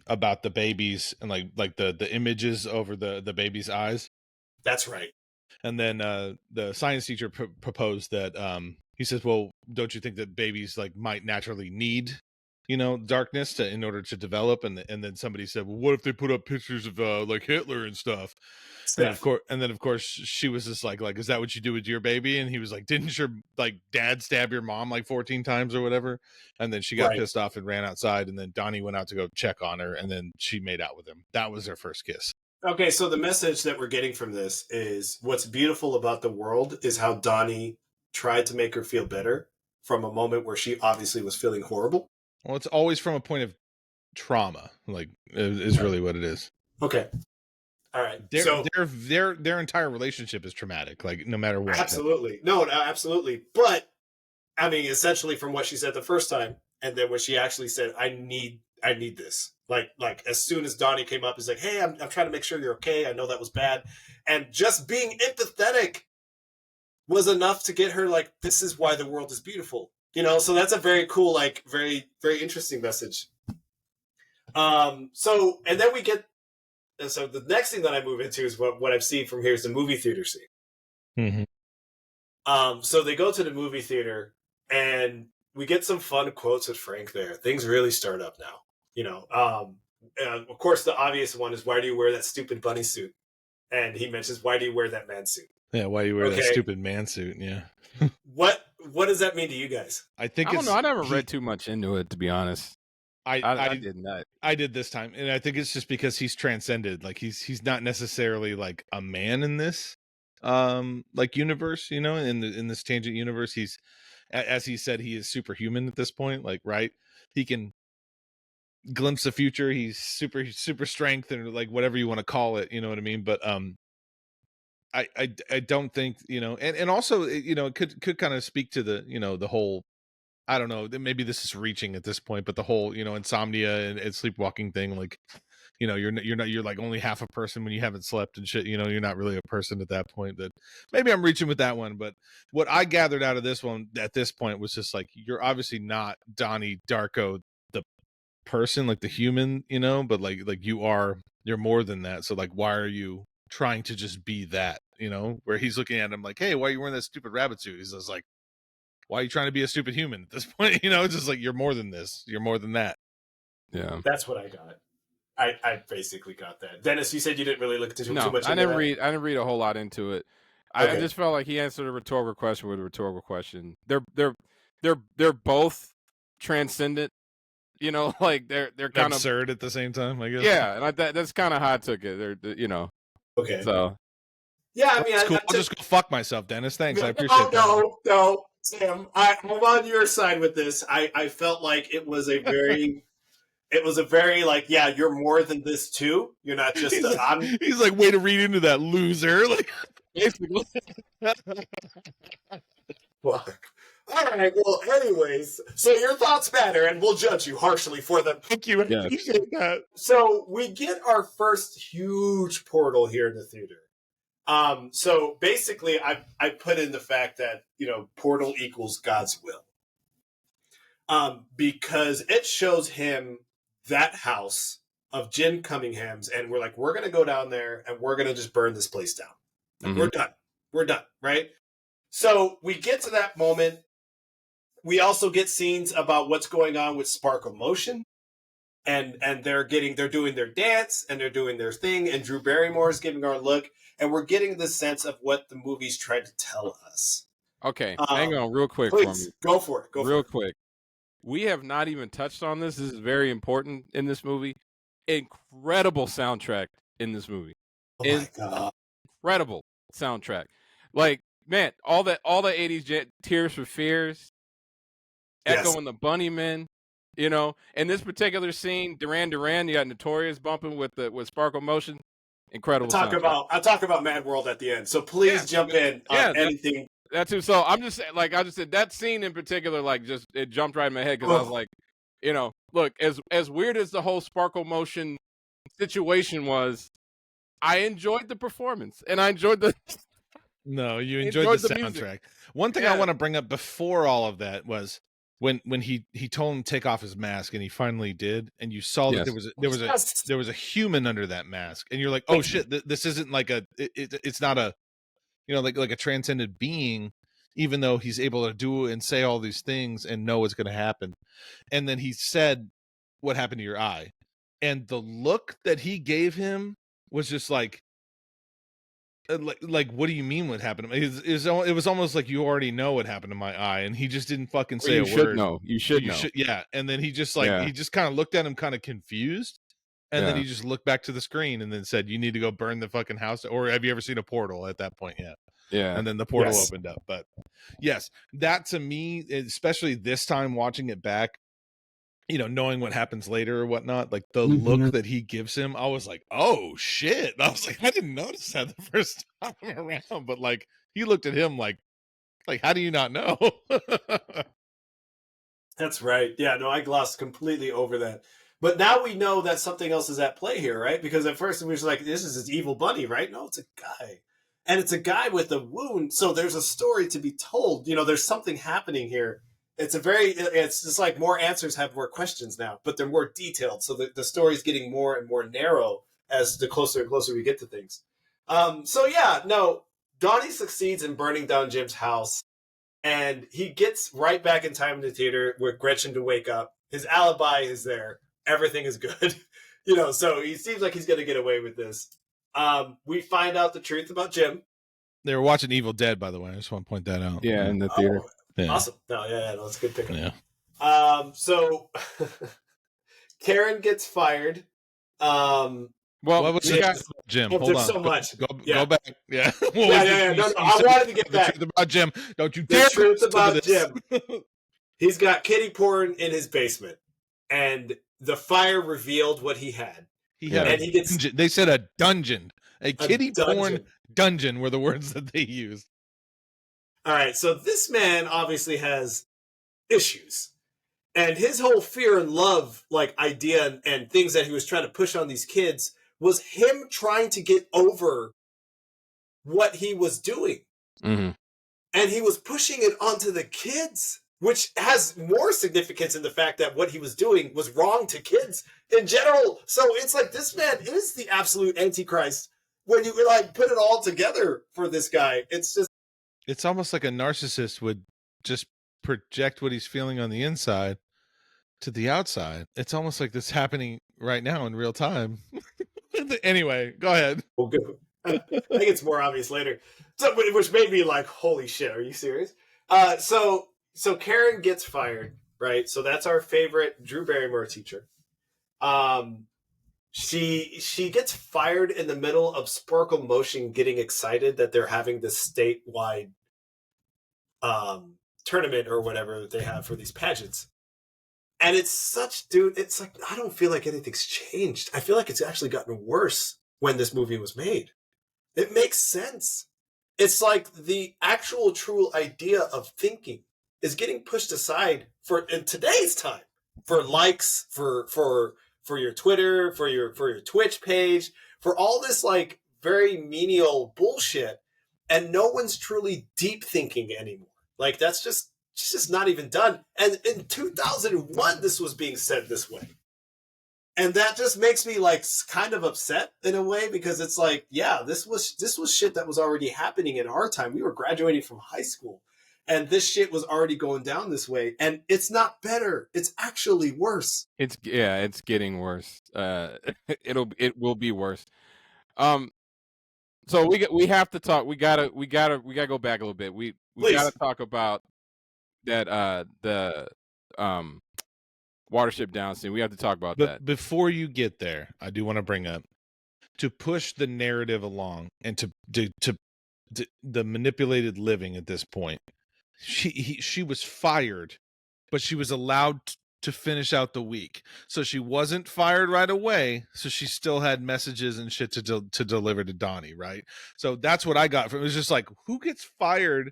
about the babies and like the images over the baby's eyes. That's right. And then the science teacher proposed that he says, well, don't you think that babies like might naturally need darkness in order to develop? And then somebody said, well, what if they put up pictures of like Hitler and stuff? And of course she was just like, is that what you do with your baby? And he was like, didn't your like dad stab your mom like 14 times or whatever? And then she got pissed off and ran outside, and then Donnie went out to go check on her, and then she made out with him. That was their first kiss. Okay, so the message that we're getting from this is what's beautiful about the world is how Donnie tried to make her feel better from a moment where she obviously was feeling horrible. Well, it's always from a point of trauma, like is really what it is. Okay. All right. Their entire relationship is traumatic, like no matter what. Absolutely. No, absolutely. But I mean, essentially from what she said the first time, and then when she actually said, I need this. Like as soon as Donnie came up, he's like, hey, I'm trying to make sure you're okay. I know that was bad. And just being empathetic was enough to get her like, this is why the world is beautiful. So that's a very cool, like very, very interesting message. So, and then we get, so the next thing that I move into is what I've seen from here is the movie theater scene. Mm-hmm. So they go to the movie theater and we get some fun quotes with Frank there. Things really start up now. Of course, the obvious one is, why do you wear that stupid bunny suit? And he mentions, why do you wear that man suit? Yeah, why do you wear that stupid man suit? Yeah. What does that mean to you guys? I don't know. I never read too much into it, to be honest. I didn't. I did this time, and I think it's just because he's transcended. Like he's not necessarily like a man in this like universe, in this tangent universe. He's, as he said, he is superhuman at this point. Like, right, he can glimpse the future. He's super strength, and like whatever you want to call it, you know what I mean? But I don't think, and also, it could kind of speak to the, the whole, I don't know, maybe this is reaching at this point, but the whole, insomnia and sleepwalking thing, like, you're like only half a person when you haven't slept and shit, you're not really a person at that point. That maybe I'm reaching with that one, but what I gathered out of this one at this point was just like, you're obviously not Donnie Darko, the person, like the human, but like you're more than that. So like, why are you trying to just be that, where he's looking at him like, hey, why are you wearing that stupid rabbit suit? He's just like, why are you trying to be a stupid human at this point? It's just like, you're more than this. You're more than that. Yeah. That's what I got. I basically got that. Dennis, you said you didn't really look too much. I didn't read a whole lot into it. I just felt like he answered a rhetorical question with a rhetorical question. They're both transcendent. Like they're kind of absurd at the same time, I guess. Yeah, and that's kind of how I took it. They're. Okay. So. Yeah, I mean, cool. I'll just go fuck myself, Dennis. Thanks, I appreciate that. No, Sam, I'm on your side with this. I felt like it was a very It was a very like, yeah, you're more than this too. You're not just he's like, way to read into that, loser. Like, Basically. fuck. All right. Well, anyways, so your thoughts matter, and we'll judge you harshly for them. thank you. I Yes. appreciate that. So we get our first huge portal here in the theater. So basically, I put in the fact that portal equals God's will. Because it shows him that house of Jim Cummingham's, and we're like, we're gonna go down there and we're gonna just burn this place down. Like, we're done, right? So we get to that moment. We also get scenes about what's going on with Sparkle Motion, and they're doing their dance and they're doing their thing, and Drew Barrymore is giving our look, and we're getting the sense of what the movie's trying to tell us. Okay, hang on real quick Please, for me. go for it. Real quick. We have not even touched on this. This is very important in this movie. Incredible soundtrack in this movie. Oh my God. Incredible soundtrack. Like, man, all the 80s Tears for Fears, echoing the Bunnymen, in this particular scene, Duran Duran, you got Notorious bumping with Sparkle Motion. Incredible. I'll talk about Mad World at the end. So please jump in on anything. That's too. So I'm just like, I just said that scene in particular, like, just it jumped right in my head because I was like, look, as weird as the whole Sparkle Motion situation was, I enjoyed the performance and I enjoyed the. No, you enjoyed the soundtrack. Music. One thing I want to bring up before all of that was when he told him to take off his mask, and he finally did, and you saw that there was a human under that mask, and you're like, oh shit, this isn't like it's not a like a transcendent being, even though he's able to do and say all these things and know what's going to happen. And then he said, "What happened to your eye?" And the look that he gave him was just like what do you mean what happened to me? It was almost like, you already know what happened to my eye, and he just didn't fucking say a word. You should know. Yeah. And then he just he just kind of looked at him kind of confused, and then he just looked back to the screen and then said, "You need to go burn the fucking house." Or have you ever seen a portal at that point yet? Yeah. And then the portal opened up. But yes, that to me, especially this time watching it back, knowing what happens later or whatnot, like the look that he gives him, I was like, oh shit. I was like, I didn't notice that the first time around, but like he looked at him like how do you not know? That's right. Yeah, no, I glossed completely over that. But now we know that something else is at play here, right? Because at first we were just like, this is his evil bunny, right? No, it's a guy. And it's a guy with a wound. So there's a story to be told. There's something happening here. It's just like more answers have more questions now, but they're more detailed. So the story's getting more and more narrow as the closer and closer we get to things. Donnie succeeds in burning down Jim's house, and he gets right back in time in the theater with Gretchen to wake up. His alibi is there. Everything is good. So he seems like he's going to get away with this. We find out the truth about Jim. They were watching Evil Dead, by the way. I just want to point that out. Yeah, in the theater. Yeah. Awesome. No, that's a good pickup. Yeah. So Karen gets fired. Well, what was Jim? Hold there's on. So much. Go back. Yeah. No. I wanted to get back. The truth about Jim. Don't you dare. The truth about Jim. He's got kitty porn in his basement, and the fire revealed what he had. They said a dungeon. A kitty porn dungeon were the words that they used. All right, so this man obviously has issues, and his whole fear and love idea and things that he was trying to push on these kids was him trying to get over what he was doing. Mm-hmm. And he was pushing it onto the kids, which has more significance in the fact that what he was doing was wrong to kids in general. So it's like, this man is the absolute antichrist when you put it all together for this guy. It's almost like a narcissist would just project what he's feeling on the inside to the outside. It's almost like this happening right now in real time. Anyway, go ahead. Well, good. I think it's more obvious later. So, which made me like, holy shit, are you serious? So Karen gets fired, right? So that's our favorite Drew Barrymore teacher. She gets fired in the middle of Sparkle Motion getting excited that they're having this statewide tournament or whatever they have for these pageants. And it's such, dude, it's like, I don't feel like anything's changed. I feel like it's actually gotten worse when this movie was made. It makes sense. It's like the actual true idea of thinking is getting pushed aside for in today's time for likes, for your Twitter, for your Twitch page, for all this like very menial bullshit, and no one's truly deep thinking anymore. Like that's just it's just not even done. And in 2001, this was being said this way. And that just makes me like kind of upset in a way because it's like, yeah, this was shit that was already happening in our time. We were graduating from high school, and this shit was already going down this way. And it's not better; it's actually worse. It's getting worse. It will be worse. So we have to talk. We gotta go back a little bit. We gotta talk about that the Watership Down scene. We have to talk about that. Before you get there, I do want to bring up to push the narrative along and to the manipulated living at this point. She was fired, but she was allowed to finish out the week. So she wasn't fired right away. So she still had messages and shit to deliver to Donnie, right? So that's what I got from it. It was just like, who gets fired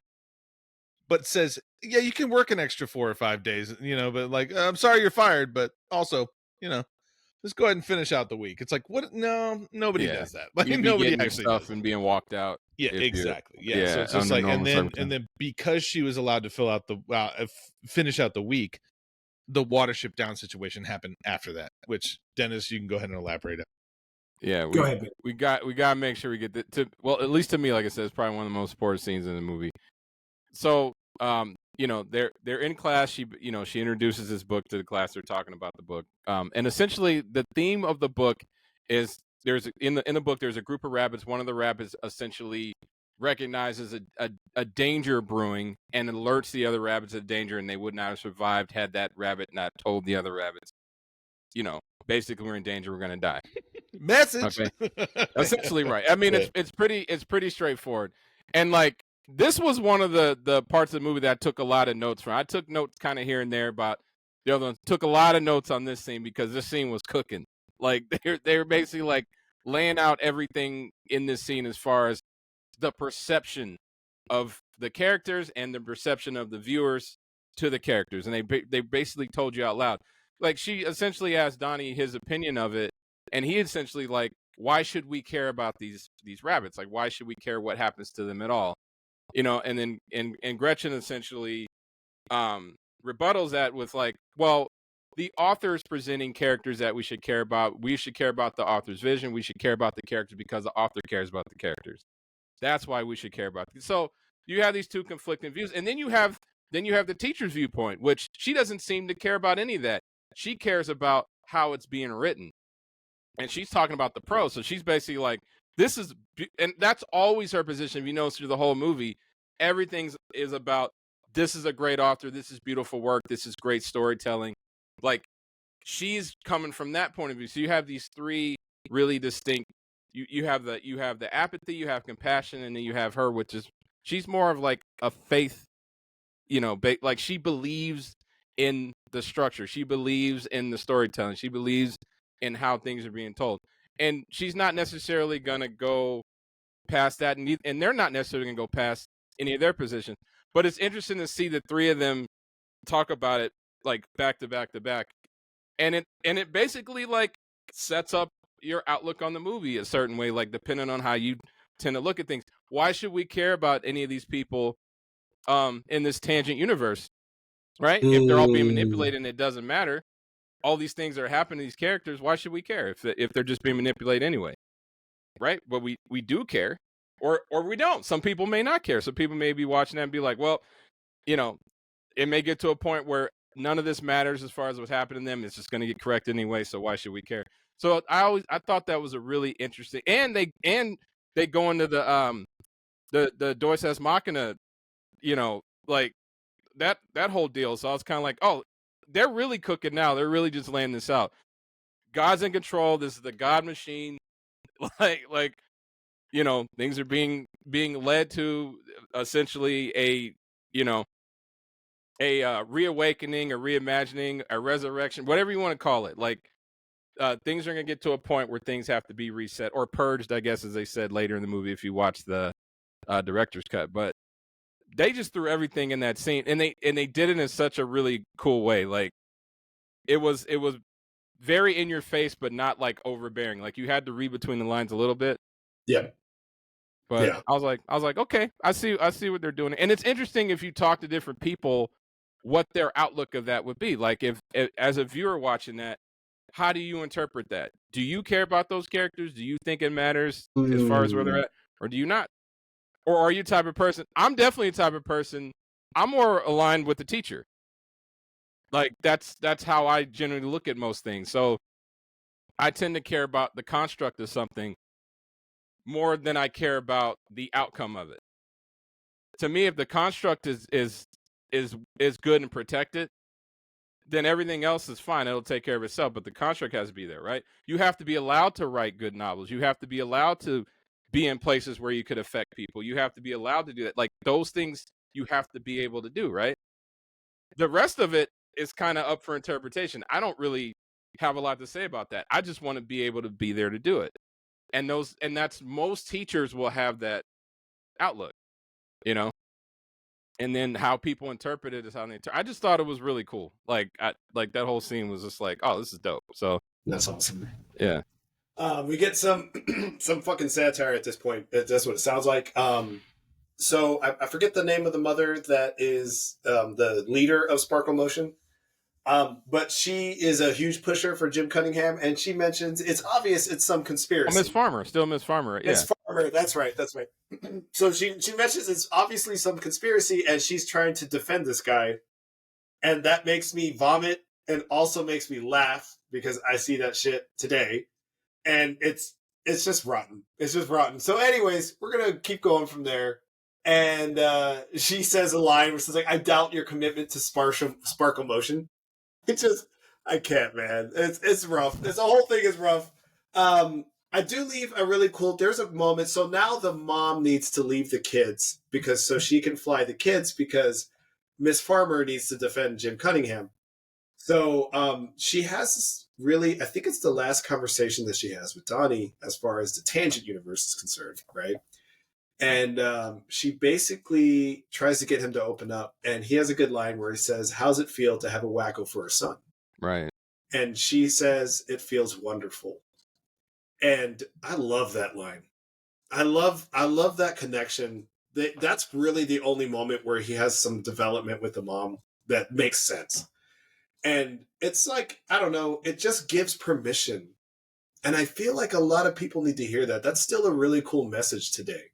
but says, yeah, you can work an extra 4 or 5 days, but like, I'm sorry you're fired, but also, just go ahead and finish out the week. It's like, what? No, nobody does that. Like nobody actually stuff does and being walked out. Yeah, exactly. Yeah. So it's just like, and then because she was allowed to fill out finish out the week, the Watership Down situation happened after that, which Dennis, you can go ahead and elaborate on. Yeah, go ahead. We got to make sure we get at least to me, like I said, it's probably one of the most important scenes in the movie. So, they're in class. She introduces this book to the class. They're talking about the book. And essentially the theme of the book is in the book, there's a group of rabbits. One of the rabbits essentially recognizes a danger brewing and alerts the other rabbits of danger, and they would not have survived had that rabbit not told the other rabbits, basically we're in danger, we're going to die. Message. Okay. Essentially, right. I mean, it's pretty straightforward. And like, this was one of the parts of the movie that I took a lot of notes from. I took notes kind of here and there about the other ones. Took a lot of notes on this scene because this scene was cooking. Like they were basically like laying out everything in this scene as far as the perception of the characters and the perception of the viewers to the characters, and they basically told you out loud. Like she essentially asked Donnie his opinion of it, and he essentially like, why should we care about these rabbits? Like, why should we care what happens to them at all? And then and Gretchen essentially rebuttals that with like, well, the author's presenting characters that we should care about. We should care about the author's vision. We should care about the characters because the author cares about the characters. That's why we should care about them. So you have these two conflicting views, and then you have the teacher's viewpoint, which she doesn't seem to care about any of that. She cares about how it's being written, and she's talking about the prose. So she's basically like, this is, and that's always her position. If you notice through the whole movie, everything is about, this is a great author, this is beautiful work, this is great storytelling. Like, she's coming from that point of view. So you have these three really distinct. You have the apathy, you have compassion, and then you have her, which is, she's more of like a faith. Like she believes in the structure, she believes in the storytelling, she believes in how things are being told. And she's not necessarily going to go past that. And they're not necessarily going to go past any of their positions. But it's interesting to see the three of them talk about it like back to back to back. And it basically like sets up your outlook on the movie a certain way, like depending on how you tend to look at things. Why should we care about any of these people in this tangent universe? Right? If they're all being manipulated and it doesn't matter. All these things that are happening to these characters, why should we care if they're just being manipulated anyway? Right? But we do care, or we don't. Some people may not care. Some people may be watching that and be like, well, it may get to a point where none of this matters as far as what's happening to them. It's just going to get corrected anyway, so why should we care? So I thought that was a really interesting, and they go into the Deus Ex Machina, like that whole deal. So I was kind of like, oh, they're really cooking now. They're really just laying this out. God's in control. This is the God machine. Like things are being led to essentially a a reawakening, a reimagining, a resurrection, whatever you want to call it. Like things are going to get to a point where things have to be reset or purged, I guess, as they said later in the movie if you watch the director's cut. But they just threw everything in that scene, and they did it in such a really cool way. Like it was very in your face, but not like overbearing. Like you had to read between the lines a little bit. Yeah. But Yeah. I was like, okay, I see what they're doing, and it's interesting if you talk to different people, what their outlook of that would be. Like if as a viewer watching that, how do you interpret that? Do you care about those characters? Do you think it matters as far as where they're at, or do you not? Or are you the type of person? I'm definitely a type of person. I'm more aligned with the teacher. Like that's how I generally look at most things. So I tend to care about the construct of something more than I care about the outcome of it. To me, if the construct is good and protected, then everything else is fine. It'll take care of itself. But the construct has to be there, right? You have to be allowed to write good novels. You have to be allowed to be in places where you could affect people. You have to be allowed to do that. Like those things you have to be able to do, right? The rest of it is kind of up for interpretation. I don't really have a lot to say about that. I just want to be able to be there to do it. And that's most teachers will have that outlook, you know? And then how people interpret it is how they I just thought it was really cool. Like that whole scene was just like, oh, this is dope. So That's awesome. yeah. We get some some fucking satire at this point. That's what it sounds like. So I forget the name of the mother that is the leader of Sparkle Motion. But she is a huge pusher for Jim Cunningham, and she mentions it's obvious it's some conspiracy. Miss Farmer, still Miss Farmer. Yeah. Miss Farmer, that's right. So she mentions it's obviously some conspiracy, and she's trying to defend this guy, and that makes me vomit, and also makes me laugh because I see that shit today, and it's just rotten. It's just rotten. So, anyways, we're gonna keep going from there. And she says a line which is like, "I doubt your commitment to Sparkle Motion." It's just, I can't, man. It's rough. The whole thing is rough. I do leave a really cool. There's a moment. So now the mom needs to leave the kids so she can fly the kids because Miss Farmer needs to defend Jim Cunningham. So she has this really. I think it's the last conversation that she has with Donnie as far as the Tangent universe is concerned, right? And she basically tries to get him to open up. And he has a good line where he says, "How's it feel to have a wacko for a son?" Right. And she says, "It feels wonderful." And I love that line. I love that connection. That's really the only moment where he has some development with the mom that makes sense. And it's like, I don't know, it just gives permission. And I feel like a lot of people need to hear that. That's still a really cool message today.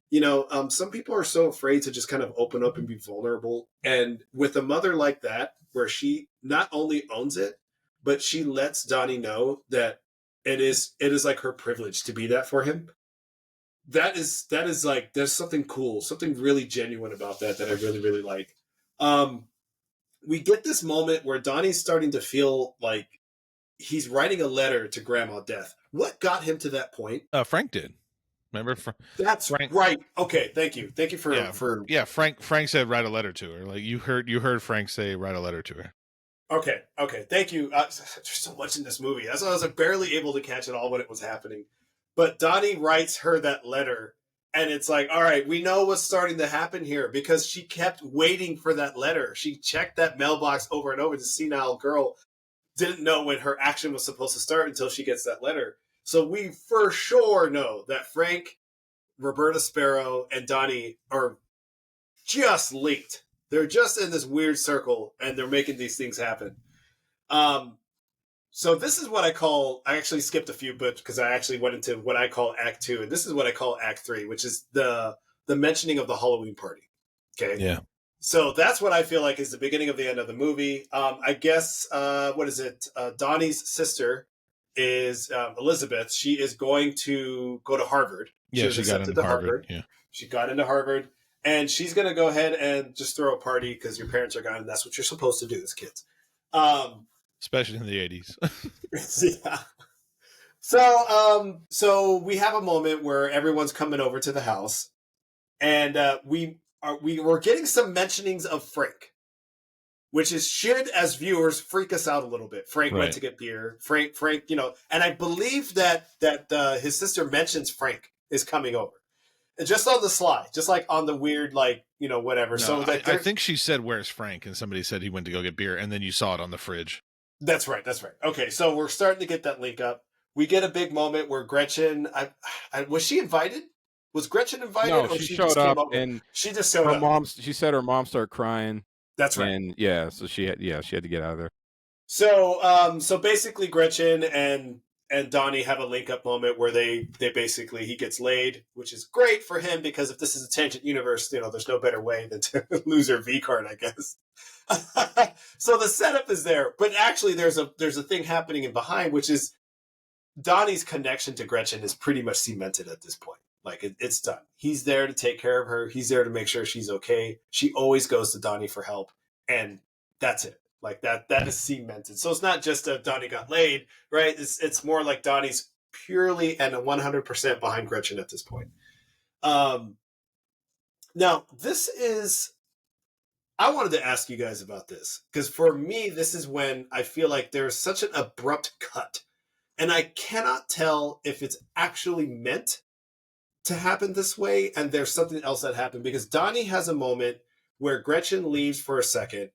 You know, some people are so afraid to just kind of open up and be vulnerable. And with a mother like that, where she not only owns it, but she lets Donnie know that it is like her privilege to be that for him. That is like, there's something cool, something really genuine about that I really, really like. We get this moment where Donnie's starting to feel like he's writing a letter to Grandma Death. What got him to that point? Frank did. Remember? That's Frank, right. Okay, thank you for Frank said write a letter to her. Like you heard Frank say write a letter to her. Okay, thank you. There's so much in this movie. That's why I was like barely able to catch it all when it was happening. But Donnie writes her that letter, and it's like, all right, we know what's starting to happen here because she kept waiting for that letter. She checked that mailbox over and over. The senile girl didn't know when her action was supposed to start until she gets that letter. So we for sure know that Frank, Roberta Sparrow, and Donnie are just linked. They're just in this weird circle, and they're making these things happen. So this is what I actually skipped a few bits because I actually went into what I call Act 2, and this is what I call Act 3, which is the mentioning of the Halloween party. Okay? Yeah. So that's what I feel like is the beginning of the end of the movie. I guess, what is it? Donnie's sister is Elizabeth. She is going to go to Harvard. Yeah, she got into Harvard. Yeah. She got into Harvard. And she's going to go ahead and just throw a party because your parents are gone, and that's what you're supposed to do as kids. Especially in the 80s. Yeah. So we have a moment where everyone's coming over to the house, and we were getting some mentionings of Frank. which is should, as viewers, freak us out a little bit. Frank Right. went to get beer. Frank, and I believe that his sister mentions Frank is coming over. Just on the sly, just like on the weird, like, whatever. No, So that I think she said, "Where's Frank?" And somebody said he went to go get beer, and then you saw it on the fridge. That's right. Okay, so we're starting to get that link up. We get a big moment where Gretchen, was she invited? Was Gretchen invited? No, or she just showed came up, over? and She just showed her up. mom. She said her mom started crying, That's right. and so she had to get out of there. So basically Gretchen and Donnie have a link up moment where they basically, he gets laid, which is great for him because if this is a tangent universe, there's no better way than to lose her V card, I guess. So the setup is there, but actually there's a thing happening in behind, which is Donnie's connection to Gretchen is pretty much cemented at this point. Like it's done. He's there to take care of her. He's there to make sure she's okay. She always goes to Donnie for help, and that's it. Like that is cemented. So it's not just a Donnie got laid, right? It's more like Donnie's purely and 100% behind Gretchen at this point. Now this is, I wanted to ask you guys about this because for me, this is when I feel like there's such an abrupt cut, and I cannot tell if it's actually meant to happen this way and there's something else that happened, because Donnie has a moment where Gretchen leaves for a second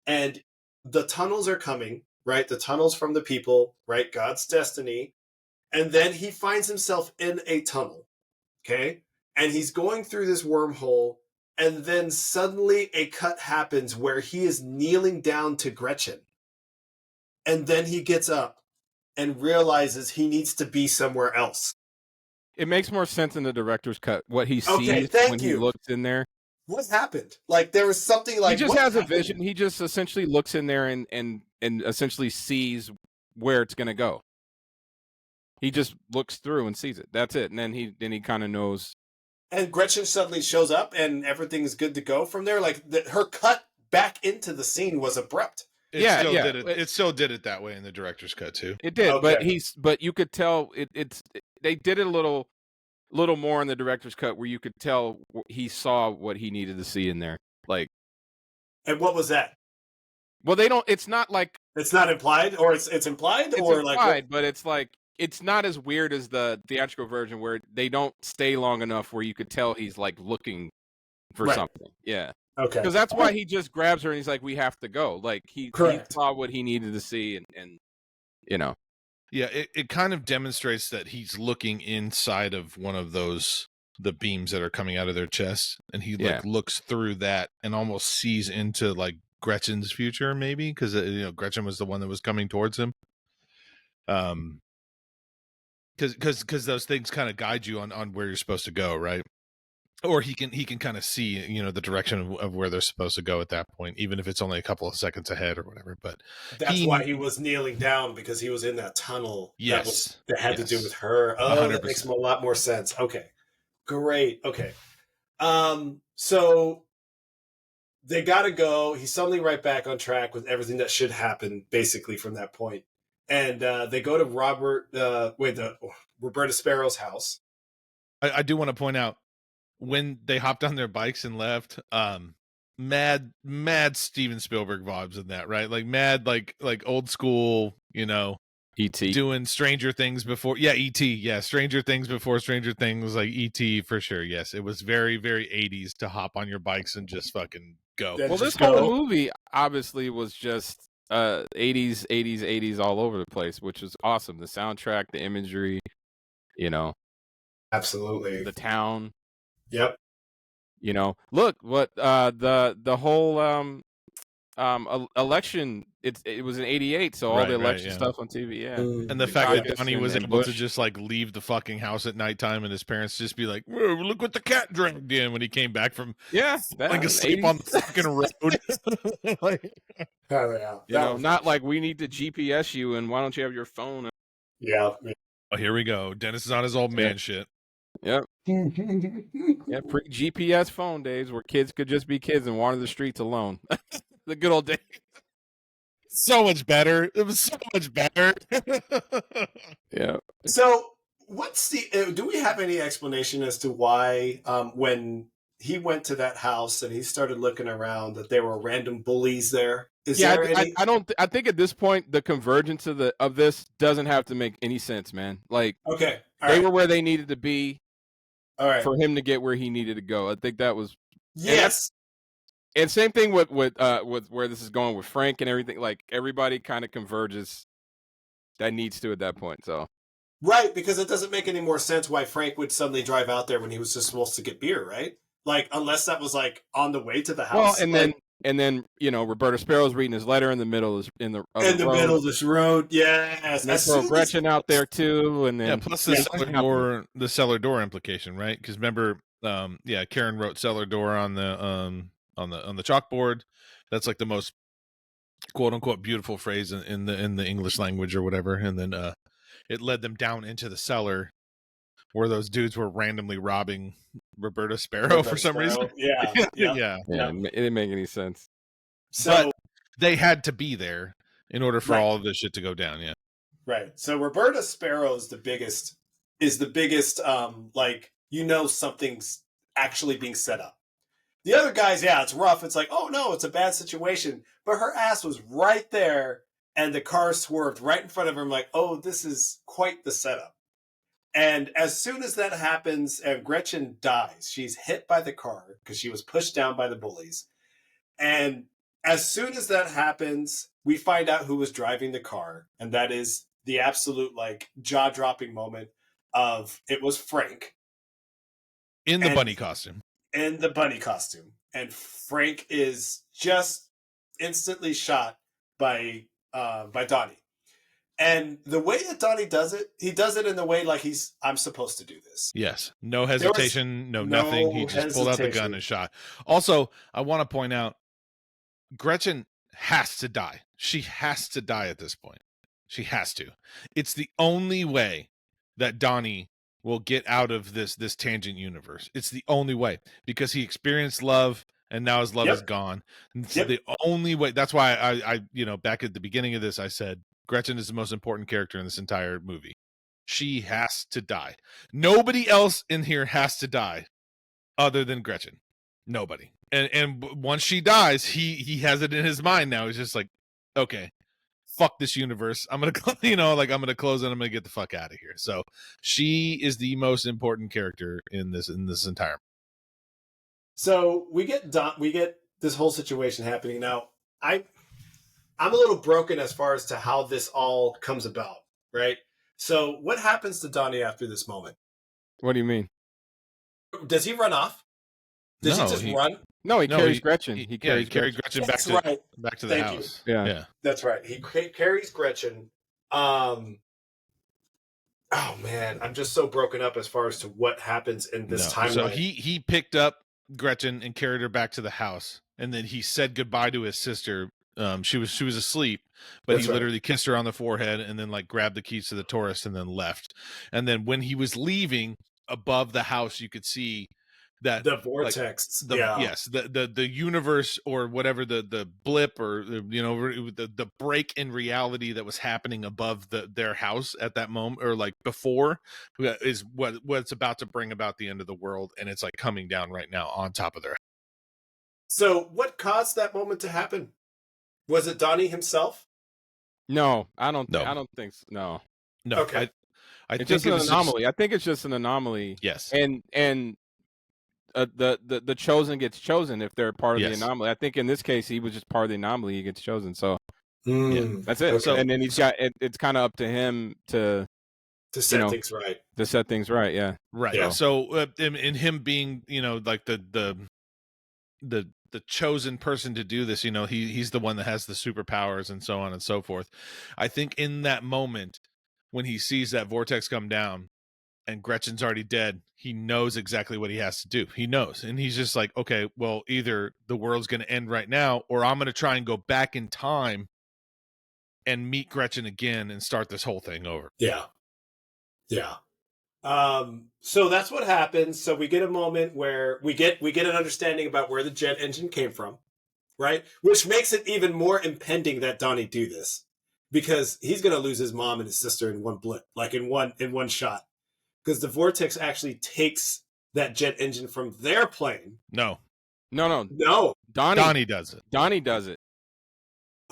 and the tunnels are coming, right? The tunnels from the people, right? God's destiny. And then he finds himself in a tunnel, okay? And he's going through this wormhole, and then suddenly a cut happens where he is kneeling down to Gretchen. And then he gets up and realizes he needs to be somewhere else. It makes more sense in the director's cut. What he sees when he looks in there. What happened? Like there was something like he just has a vision. He just essentially looks in there and essentially sees where it's gonna go. He just looks through and sees it. That's it. And then he kind of knows. And Gretchen suddenly shows up and everything's good to go from there. Like her cut back into the scene was abrupt. It still did it that way in the director's cut too. It did, but you could tell they did it a little more in the director's cut where you could tell he saw what he needed to see in there. Like, and what was that? Well, they don't. It's not like it's not implied, or it's implied, it's or implied, like, but it's like it's not as weird as the theatrical version where they don't stay long enough where you could tell he's like looking for something. Yeah. Okay. Because that's why he just grabs her and he's like, "We have to go." Like he saw what he needed to see, and Yeah, it kind of demonstrates that he's looking inside of one of the beams that are coming out of their chest, and he looks through that and almost sees into like Gretchen's future, maybe because Gretchen was the one that was coming towards him. Because those things kind of guide you on where you're supposed to go, right? Or he can kind of see, the direction of where they're supposed to go at that point, even if it's only a couple of seconds ahead or whatever. But that's why he was kneeling down, because he was in that tunnel. Yes, that had to do with her. Oh, 100%. That makes a lot more sense. Okay, great. Okay, so they got to go. He's suddenly right back on track with everything that should happen, basically from that point. And they go to Roberta Sparrow's house. I do want to point out, when they hopped on their bikes and left, mad Steven Spielberg vibes in that, right? Like mad, like old school, E.T. doing Stranger Things before. Yeah, E.T. Yeah, Stranger Things before Stranger Things, like E.T. for sure. Yes, it was very, very 80s to hop on your bikes and just fucking go. Well, this whole movie obviously was just 80s all over the place, which was awesome. The soundtrack, the imagery, absolutely, the town. Yep. Look what the whole election. It was in '88, so all the election stuff on TV. Yeah, and the fact that Donnie was able to just like leave the fucking house at nighttime, and his parents just be like, "Whoa, look what the cat dragged in" when he came back from like asleep on the fucking road. Like, not like we need to GPS you, and why don't you have your phone? Yeah. Oh, here we go. Dennis is on his old man shit. Yep. Yeah, pre-GPS phone days where kids could just be kids and wander the streets alone. The good old days. So much better. It was so much better. Yeah. So do we have any explanation as to why when he went to that house and he started looking around that there were random bullies there? Is Yeah, there any? I don't. I think at this point the convergence of this doesn't have to make any sense, man. Like Okay, all they right, were where they needed to be all right. for him to get where he needed to go. I think that was, and that's Yes, and same thing with where this is going with Frank and everything. Like everybody kind of converges that needs to at that point. So right, because it doesn't make any more sense why Frank would suddenly drive out there when he was just supposed to get beer, right? Like, unless that was like on the way to the well, house, like and then Roberta Sparrow's reading his letter in the middle of in the the road. middle of this road. Yes, And they as throw soon as Gretchen out there too, and Yeah, then plus Yeah. the cellar door implication, right? Because remember, Karen wrote cellar door on the chalkboard. That's like the most quote unquote beautiful phrase in the English language or whatever. And then it led them down into the cellar where those dudes were randomly robbing Roberta Sparrow for some reason. Yeah, yeah. Yeah. yeah, it didn't make any sense. So They had to be there in order for Right. all of this shit to go down. Yeah. right, so Roberta Sparrow is the biggest. Like something's actually being set up. The other guys, yeah, it's rough. It's like, oh no, it's a bad situation. But her ass was right there, and the car swerved right in front of her. I'm like, oh, this is quite the setup. And as soon as that happens, and Gretchen dies, she's hit by the car because she was pushed down by the bullies. And as soon as that happens, we find out who was driving the car, and that is the absolute like jaw-dropping moment of it was Frank In the And- bunny costume. in the bunny costume, and Frank is just instantly shot by Donnie. And the way that Donnie does it, he does it in the way like I'm supposed to do this. Yes. No hesitation, no nothing. He just pulled out the gun hesitation. and shot. Also, I want to point out Gretchen has to die. She has to die at this point. She has to. It's the only way that Donnie will get out of this tangent universe. It's the only way because he experienced love and now his love Yep. is gone. It's Yep. the only way. That's why I back at the beginning of this I said Gretchen is the most important character in this entire movie. She has to die. Nobody else in here has to die other than Gretchen. Nobody. And once she dies, he has it in his mind now. He's just like, okay, fuck this universe. I'm gonna I'm gonna close it. I'm gonna get the fuck out of here. So she is the most important character in this entire. So we get this whole situation happening now. I'm a little broken as far as to how this all comes about, right? So what happens to Donnie after this moment? What do you mean? Does he run off? Does No, he just he- run? No, he No, carries Gretchen. He carries carried Gretchen. Gretchen back That's to right. back to the Thank you. house. Yeah. That's right. He carries Gretchen. Oh man, I'm just so broken up as far as to what happens in this timeline. So he picked up Gretchen and carried her back to the house, and then he said goodbye to his sister. She was asleep, but That's he right. literally kissed her on the forehead and then like grabbed the keys to the Taurus and then left. And then when he was leaving, above the house, you could see that the vortex. yes, the universe or whatever the blip or the break in reality that was happening above their house at that moment or like before is what's about to bring about the end of the world, and it's like coming down right now on top of their. So what caused that moment to happen? Was it Donnie himself? No, I don't. No. I don't think so. No, No, Okay. I it's think just it an was anomaly. I think it's just an anomaly. Yes. And the chosen gets chosen if they're part of Yes. the anomaly. I think in this case he was just part of the anomaly. He gets chosen. So that's it. Okay. So and then he's got it's kind of up to him to set things right. to set things right. Yeah. Right. Yeah. So in him being, like the chosen person to do this, he's the one that has the superpowers and so on and so forth. I think in that moment when he sees that vortex come down and Gretchen's already dead, he knows exactly what he has to do. He knows. And he's just like, okay, well, either the world's going to end right now or I'm going to try and go back in time and meet Gretchen again and start this whole thing over. Yeah. Yeah. So that's what happens. So we get a moment where we get an understanding about where the jet engine came from, right? Which makes it even more impending that Donnie do this because he's going to lose his mom and his sister in one blip, like in one shot, because the vortex actually takes that jet engine from their plane. No. No. No, Donnie does it. Donnie does it.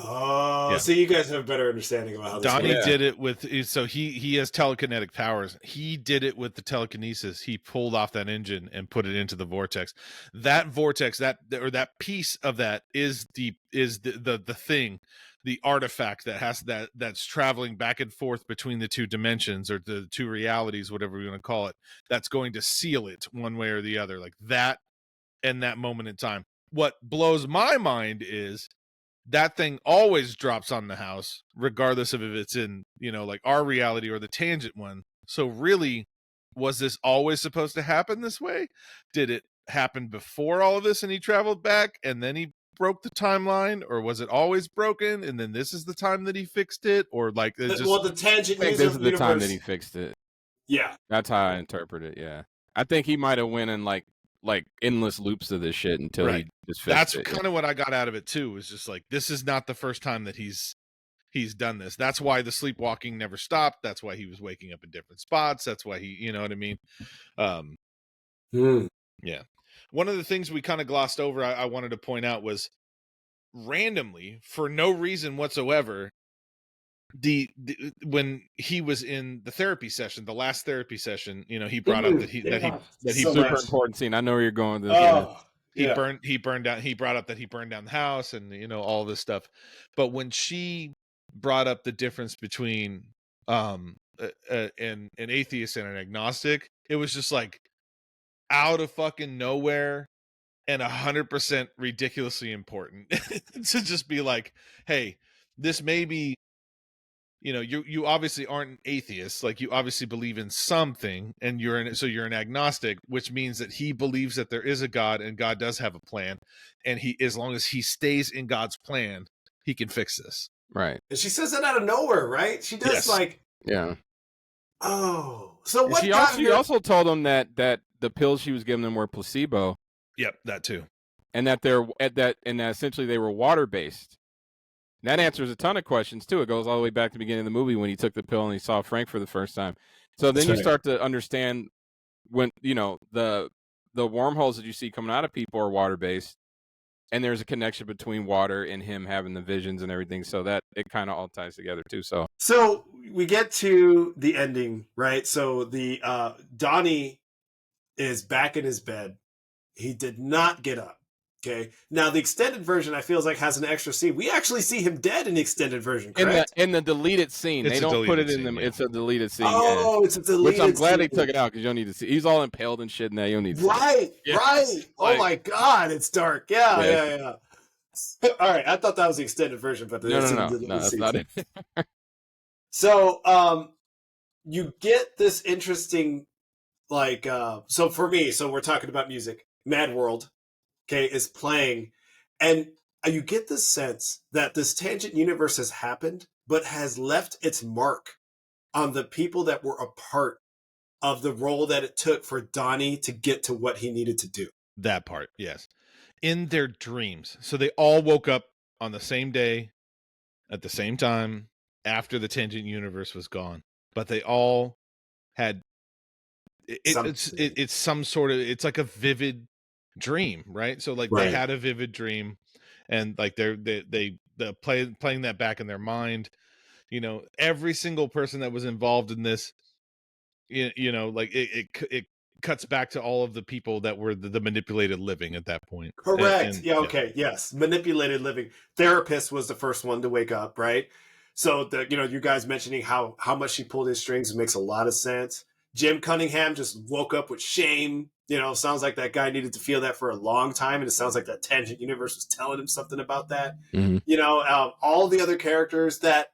Oh, Yeah. so you guys have a better understanding about how this Donnie works. did it with, so he has telekinetic powers. He did it with the telekinesis. He pulled off that engine and put it into the vortex. That vortex, that piece of that is the thing, the artifact that has that's traveling back and forth between the two dimensions or the two realities, whatever you want to call it. That's going to seal it one way or the other, like that. In that moment in time, what blows my mind is that thing always drops on the house, regardless of if it's in, like our reality or the tangent one. So really, was this always supposed to happen this way? Did it happen before all of this and he traveled back and then he broke the timeline, or was it always broken and then this is the time that he fixed it? Or like The tangent I think this is the universe. time that he fixed it. Yeah, that's how I interpret it. Yeah, I think he might have went in like endless loops of this shit until he just fixed that's it. kind of what I got out of it too. Was just like, this is not the first time that he's done this. That's why the sleepwalking never stopped. That's why he was waking up in different spots. That's why he, you know what I mean? Yeah. One of the things we kind of glossed over, I wanted to point out, was randomly, for no reason whatsoever, the when he was in the therapy session, the last therapy session, he brought up that he so super important scene. I know where you're going with this. He burned down. He brought up that he burned down the house and all this stuff. But when she brought up the difference between an atheist and an agnostic, it was just like out of fucking nowhere and 100% ridiculously important to just be like, hey, this may be, you obviously aren't an atheist, like you obviously believe in something, and you're an agnostic, which means that he believes that there is a God and God does have a plan, and as long as he stays in God's plan, he can fix this. Right. And she says that out of nowhere, right? She does. Yes. Yeah. Oh, so what? She also told him that the pills she was giving them were placebo. Yep, that too. And that that essentially they were water based. That answers a ton of questions too. It goes all the way back to the beginning of the movie when he took the pill and he saw Frank for the first time. So then you start to understand when the wormholes that you see coming out of people are water based, and there's a connection between water and him having the visions and everything. So that it kind of all ties together too. So we get to the ending, right? So the Donnie is back in his bed. He did not get up. Okay. Now the extended version, I feel like, has an extra scene. We actually see him dead in the extended version, correct? In the deleted scene, they don't put it in them. Yeah. It's a deleted scene. Oh, it's a deleted which I'm glad scene. they took it out because you don't need to see. He's all impaled and shit. Now you don't need to see. Right. Oh my God, it's dark. Yeah. All right, I thought that was the extended version, but no, that's not it. So, you get this interesting, so for me, so we're talking about music. Mad World, okay, is playing, and you get the sense that this tangent universe has happened, but has left its mark on the people that were a part of the role that it took for Donnie to get to what he needed to do. That part, yes. In their dreams. So they all woke up on the same day, at the same time, after the tangent universe was gone. But they all had it's some sort of, it's like a vivid dream, right? So like they had a vivid dream, and like they playing that back in their mind. Every single person that was involved in this, like it cuts back to all of the people that were the manipulated living at that point. Correct. Yes. Manipulated living. Therapist was the first one to wake up, right? So you guys mentioning how much she pulled his strings makes a lot of sense. Jim Cunningham just woke up with shame. Sounds like that guy needed to feel that for a long time, and it sounds like that tangent universe was telling him something about that. Mm-hmm. All the other characters, that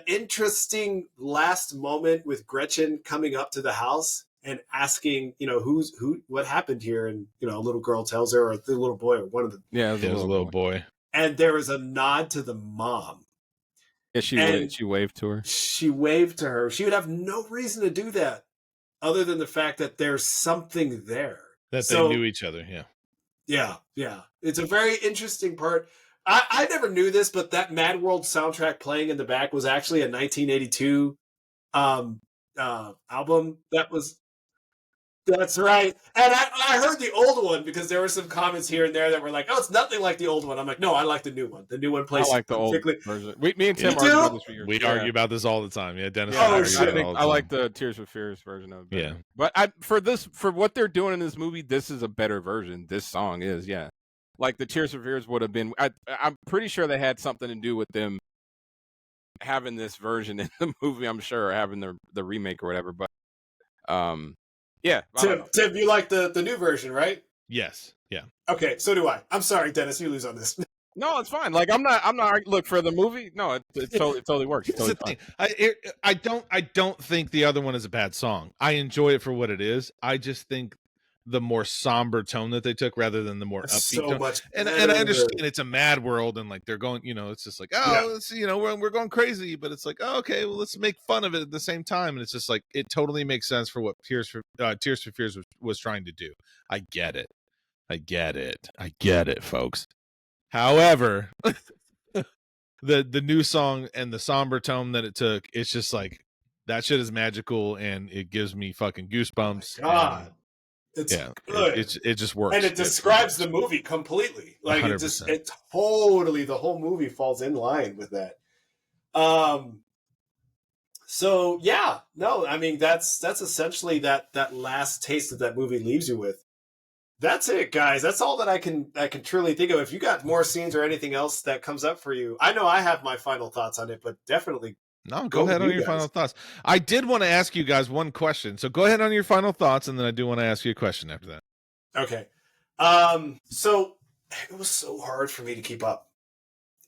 interesting last moment with Gretchen coming up to the house and asking, what happened here, and a little girl tells her, or the little boy, or one of the it was a little boy, and there is a nod to the mom. Yeah, she waved to her. She waved to her. She would have no reason to do that, other than the fact that there's something there. That they knew each other, Yeah. It's a very interesting part. I never knew this, but that Mad World soundtrack playing in the back was actually a 1982 album that was That's right. And I heard the old one because there were some comments here and there that were like, "Oh, it's nothing like the old one." I'm like, "No, I like the new one. The new one I plays like the old perfectly." version. Me and Tim You argue do? about this for years. We argue about this all the time. Yeah, Dennis Yeah, and I Oh, argue shit. about I it think all the I time. like the Tears for Fears version of it. Yeah. But for what they're doing in this movie, this is a better version. This song is, yeah. Like the Tears for Fears would have been. I'm pretty sure they had something to do with them having this version in the movie. I'm sure, or having the remake or whatever. But yeah. I don't know. Tim, you like the new version, right? Yes. Yeah. Okay, so do I. I'm sorry, Dennis, you lose on this. No, it's fine. Like I'm not. Look, for the movie. No, it totally works. It's Here's totally the fine. thing. I don't think the other one is a bad song. I enjoy it for what it is. I just think the more somber tone that they took rather than the more upbeat So tone. much And better. I understand it's a mad world and like they're going, it's just like, oh, it's, we're going crazy, but it's like, oh, okay, well, let's make fun of it at the same time. And it's just like, it totally makes sense for what Tears for Fears was trying to do. I get it, folks. However, the new song and the somber tone that it took, it's just like that shit is magical and it gives me fucking goosebumps. God, it's good. It just works. And it describes the movie completely. Like 100%. it totally, the whole movie falls in line with that. So yeah, no, I mean that's essentially that last taste that movie leaves you with. That's it, guys. That's all that I can truly think of. If you got more scenes or anything else that comes up for you, I know I have my final thoughts on it, but definitely No, go ahead on your final thoughts. I did want to ask you guys one question, so go ahead on your final thoughts, and then I do want to ask you a question after that. Okay. So it was so hard for me to keep up.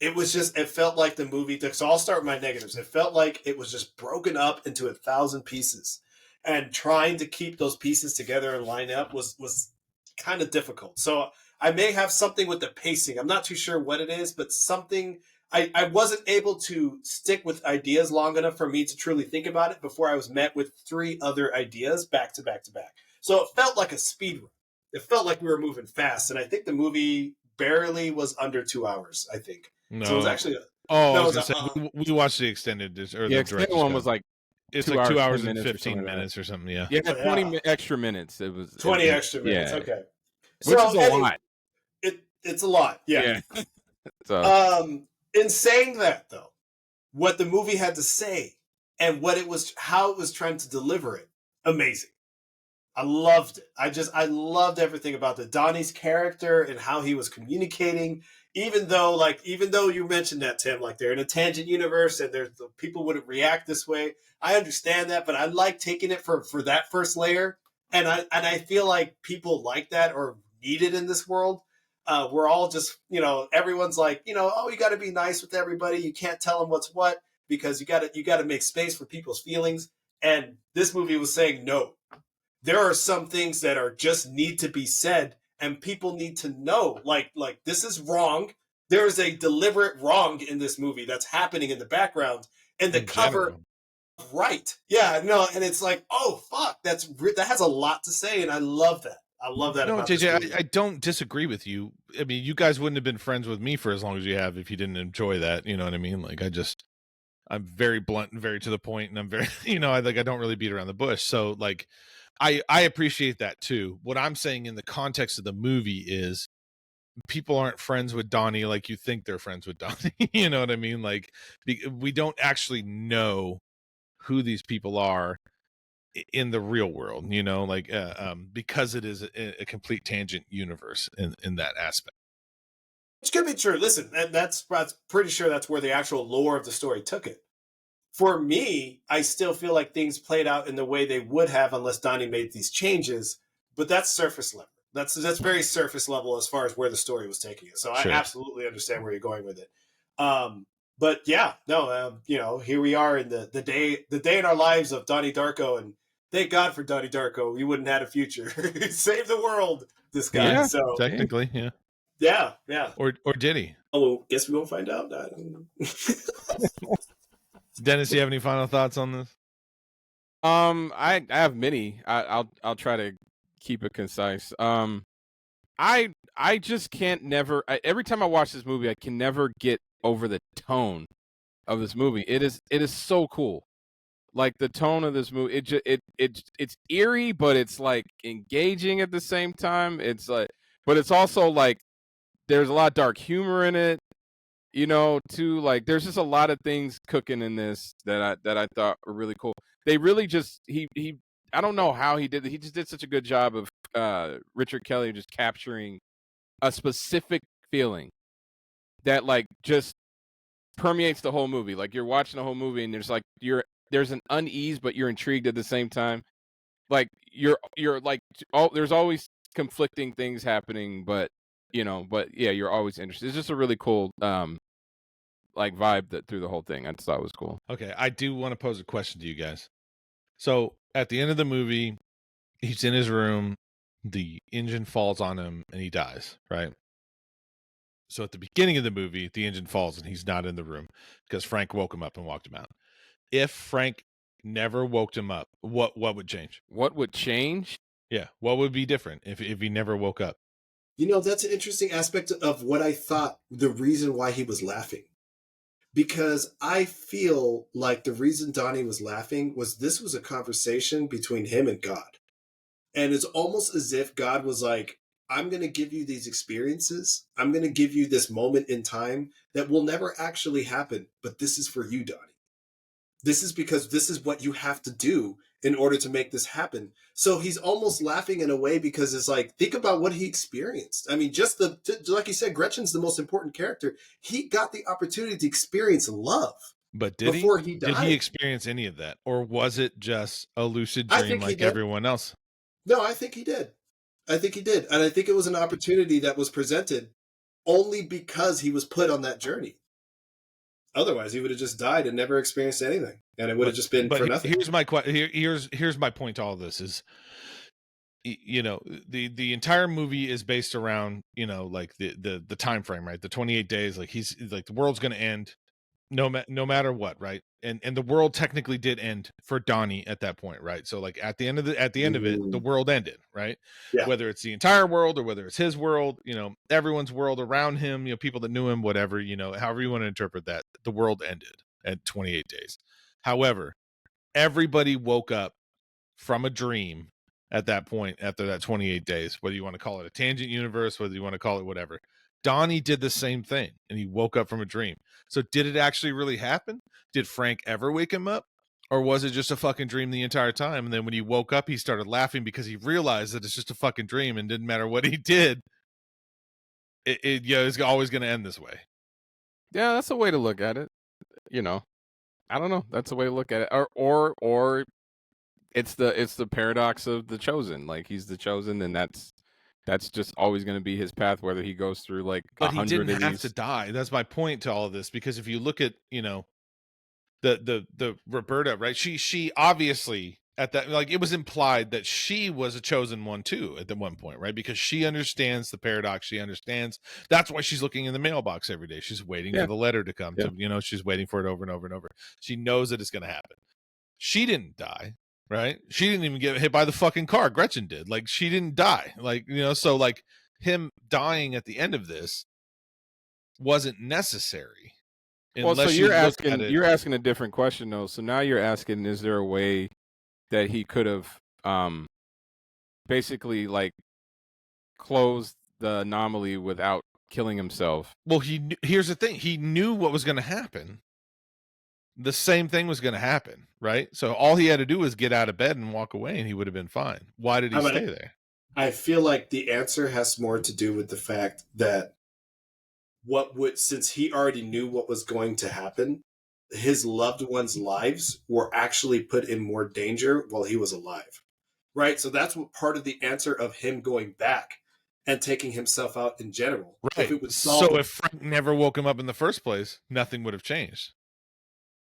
It was just, it felt like the movie, so I'll start with my negatives. It felt like it was just broken up into 1,000 pieces. And trying to keep those pieces together and line up was kind of difficult. So I may have something with the pacing. I'm not too sure what it is, but something, I wasn't able to stick with ideas long enough for me to truly think about it before I was met with 3 other ideas back to back to back. So it felt like a speed run. It felt like we were moving fast. And I think the movie barely was under 2 hours, I think. No. So it was actually I was gonna say we watched the extended or the extended one was like it's like 2 hours and 10 15 minutes or something. Yeah. Yeah, 20 extra minutes. It was 20 extra minutes. Yeah. Okay, Which is a lot. It's a lot. Yeah. In saying that, though, what the movie had to say and how it was trying to deliver it, amazing. I loved it. I loved everything about Donnie's character and how he was communicating. Even though you mentioned that, Tim, like they're in a tangent universe and people wouldn't react this way. I understand that, but I like taking it for that first layer. And I feel like people like that or need it in this world. We're all just, everyone's like, oh, you got to be nice with everybody. You can't tell them what's what because you got to make space for people's feelings. And this movie was saying, no, there are some things that are just need to be said and people need to know, like this is wrong. There is a deliberate wrong in this movie that's happening in the background and the cover. Right. Yeah, no. And it's like, oh, fuck, that has a lot to say. And I love that. I love that. No, about JJ, I don't disagree with you. I mean, you guys wouldn't have been friends with me for as long as you have if you didn't enjoy that. You know what I mean? Like, I'm very blunt and very to the point, and I'm very, I don't really beat around the bush. So, like, I appreciate that too. What I'm saying in the context of the movie is people aren't friends with Donnie like you think they're friends with Donnie. You know what I mean? Like, we don't actually know who these people are in the real world, because it is a complete tangent universe in that aspect. Which could be true. Listen, that's pretty sure that's where the actual lore of the story took it. For me, I still feel like things played out in the way they would have unless Donnie made these changes, but that's surface level. That's very surface level as far as where the story was taking it. So sure. I absolutely understand where you're going with it. But yeah, no, here we are in the day in our lives of Donnie Darko, and thank God for Donnie Darko. We wouldn't have a future. Save the world, this guy. Yeah, so technically, yeah. Yeah. Or did he? Oh, well, guess we won't find out. I don't know. Dennis, do you have any final thoughts on this? I have many. I'll try to keep it concise. I just can't every time I watch this movie, I can never get over the tone of this movie. It is so cool. Like the tone of this movie, it's eerie, but it's like engaging at the same time. It's like, but it's also like there's a lot of dark humor in it, you know, too. Like there's just a lot of things cooking in this that I thought were really cool. They really just he I don't know how he did it. He just did such a good job of Richard Kelly just capturing a specific feeling that like just permeates the whole movie. Like you're watching the whole movie and there's an unease, but you're intrigued at the same time. Like you're like there's always conflicting things happening, but yeah, you're always interested. It's just a really cool like vibe that through the whole thing. I just thought it was cool. Okay, I do want to pose a question to you guys. So at the end of the movie, he's in his room, the engine falls on him, and he dies, right? So at the beginning of the movie, the engine falls and he's not in the room because Frank woke him up and walked him out. If Frank never woke him up, what would change? What would change? Yeah, what would be different if he never woke up? You know, that's an interesting aspect of what I thought the reason why he was laughing. Because I feel like the reason Donnie was laughing was this was a conversation between him and God. And it's almost as if God was like, I'm going to give you these experiences. I'm going to give you this moment in time that will never actually happen. But this is for you, Donnie. This is because this is what you have to do in order to make this happen. So he's almost laughing in a way because it's like, think about what he experienced. I mean, just like you said, Gretchen's the most important character. He got the opportunity to experience love. But did before he died. Did he experience any of that? Or was it just a lucid dream like everyone else? No, I think he did. And I think it was an opportunity that was presented only because he was put on that journey. Otherwise, he would have just died and never experienced anything, and it would have just been for nothing. Here's my here's my point to all this is, you know, the entire movie is based around, you know, like the time frame, right? The 28 days, like he's like the world's going to end no matter what, right? And the world technically did end for Donnie at that point, right? So like at the end of it, the world ended, right? Yeah. Whether it's the entire world or whether it's his world, you know, everyone's world around him, you know, people that knew him, whatever, you know, however you want to interpret that, the world ended at 28 days. However, everybody woke up from a dream at that point after that 28 days, whether you want to call it a tangent universe, whether you want to call it whatever. Donnie did the same thing and he woke up from a dream. So did it actually really happen? Did Frank ever wake him up? Or was it just a fucking dream the entire time? And then when he woke up, he started laughing because he realized that it's just a fucking dream and didn't matter what he did. It's always going to end this way. Yeah, that's a way to look at it. You know, I don't know. That's a way to look at it. Or it's the paradox of the chosen. Like he's the chosen, and that's just always going to be his path, whether he goes through like 100 But he didn't have these... to die. That's my point to all of this, because if you look at, you know, the Roberta, right? She obviously at that, like, it was implied that she was a chosen one too at the one point, right? Because she understands the paradox. She understands. That's why she's looking in the mailbox every day. She's waiting for the letter to come. To, you know, she's waiting for it over and over and over. She knows that it's going to happen. She didn't die. Right? She didn't even get hit by the fucking car. Gretchen did. Like, she didn't die. Like, you know, so like him dying at the end of this wasn't necessary. Well, so you're asking a different question though. So now you're asking, is there a way that he could have basically like closed the anomaly without killing himself? Well, here's the thing. He knew what was going to happen. The same thing was going to happen, right? So all he had to do was get out of bed and walk away, and he would have been fine. Why did he stay there? I feel like the answer has more to do with the fact that since he already knew what was going to happen, his loved ones' lives were actually put in more danger while he was alive, right? So that's what part of the answer of him going back and taking himself out in general. Right. If Frank never woke him up in the first place, nothing would have changed.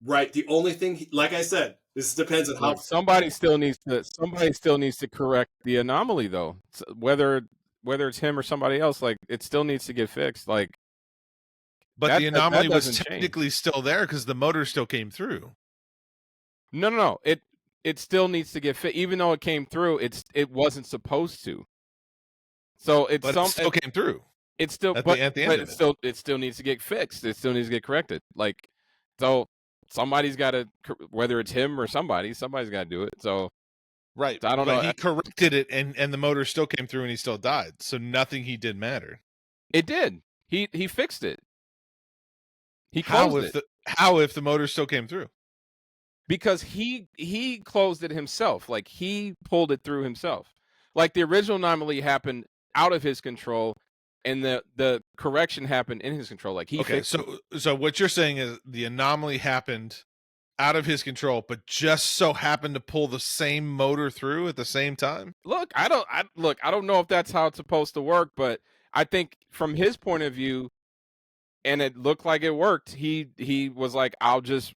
Right. The only thing, like I said, this depends on how somebody still needs to correct the anomaly though. So whether it's him or somebody else, like it still needs to get fixed. Like, but the anomaly was technically still there because the motor still came through. No. It still needs to get fixed, even though it came through. It wasn't supposed to. So it still came through. It still, at the end of it still needs to get fixed. It still needs to get corrected. Like, so somebody's got to, whether it's him or somebody's got to do it. So Right. I don't know. He corrected it, and the motor still came through, and he still died. So nothing he did mattered. It did. He fixed it. He closed it. How if the motor still came through? Because he closed it himself. Like, he pulled it through himself. Like, the original anomaly happened out of his control, and the correction happened in his control. Like, he fixed it. So what you're saying is the anomaly happened out of his control, but just so happened to pull the same motor through at the same time? Look, I don't know if that's how it's supposed to work, but I think from his point of view, and it looked like it worked, he was like, I'll just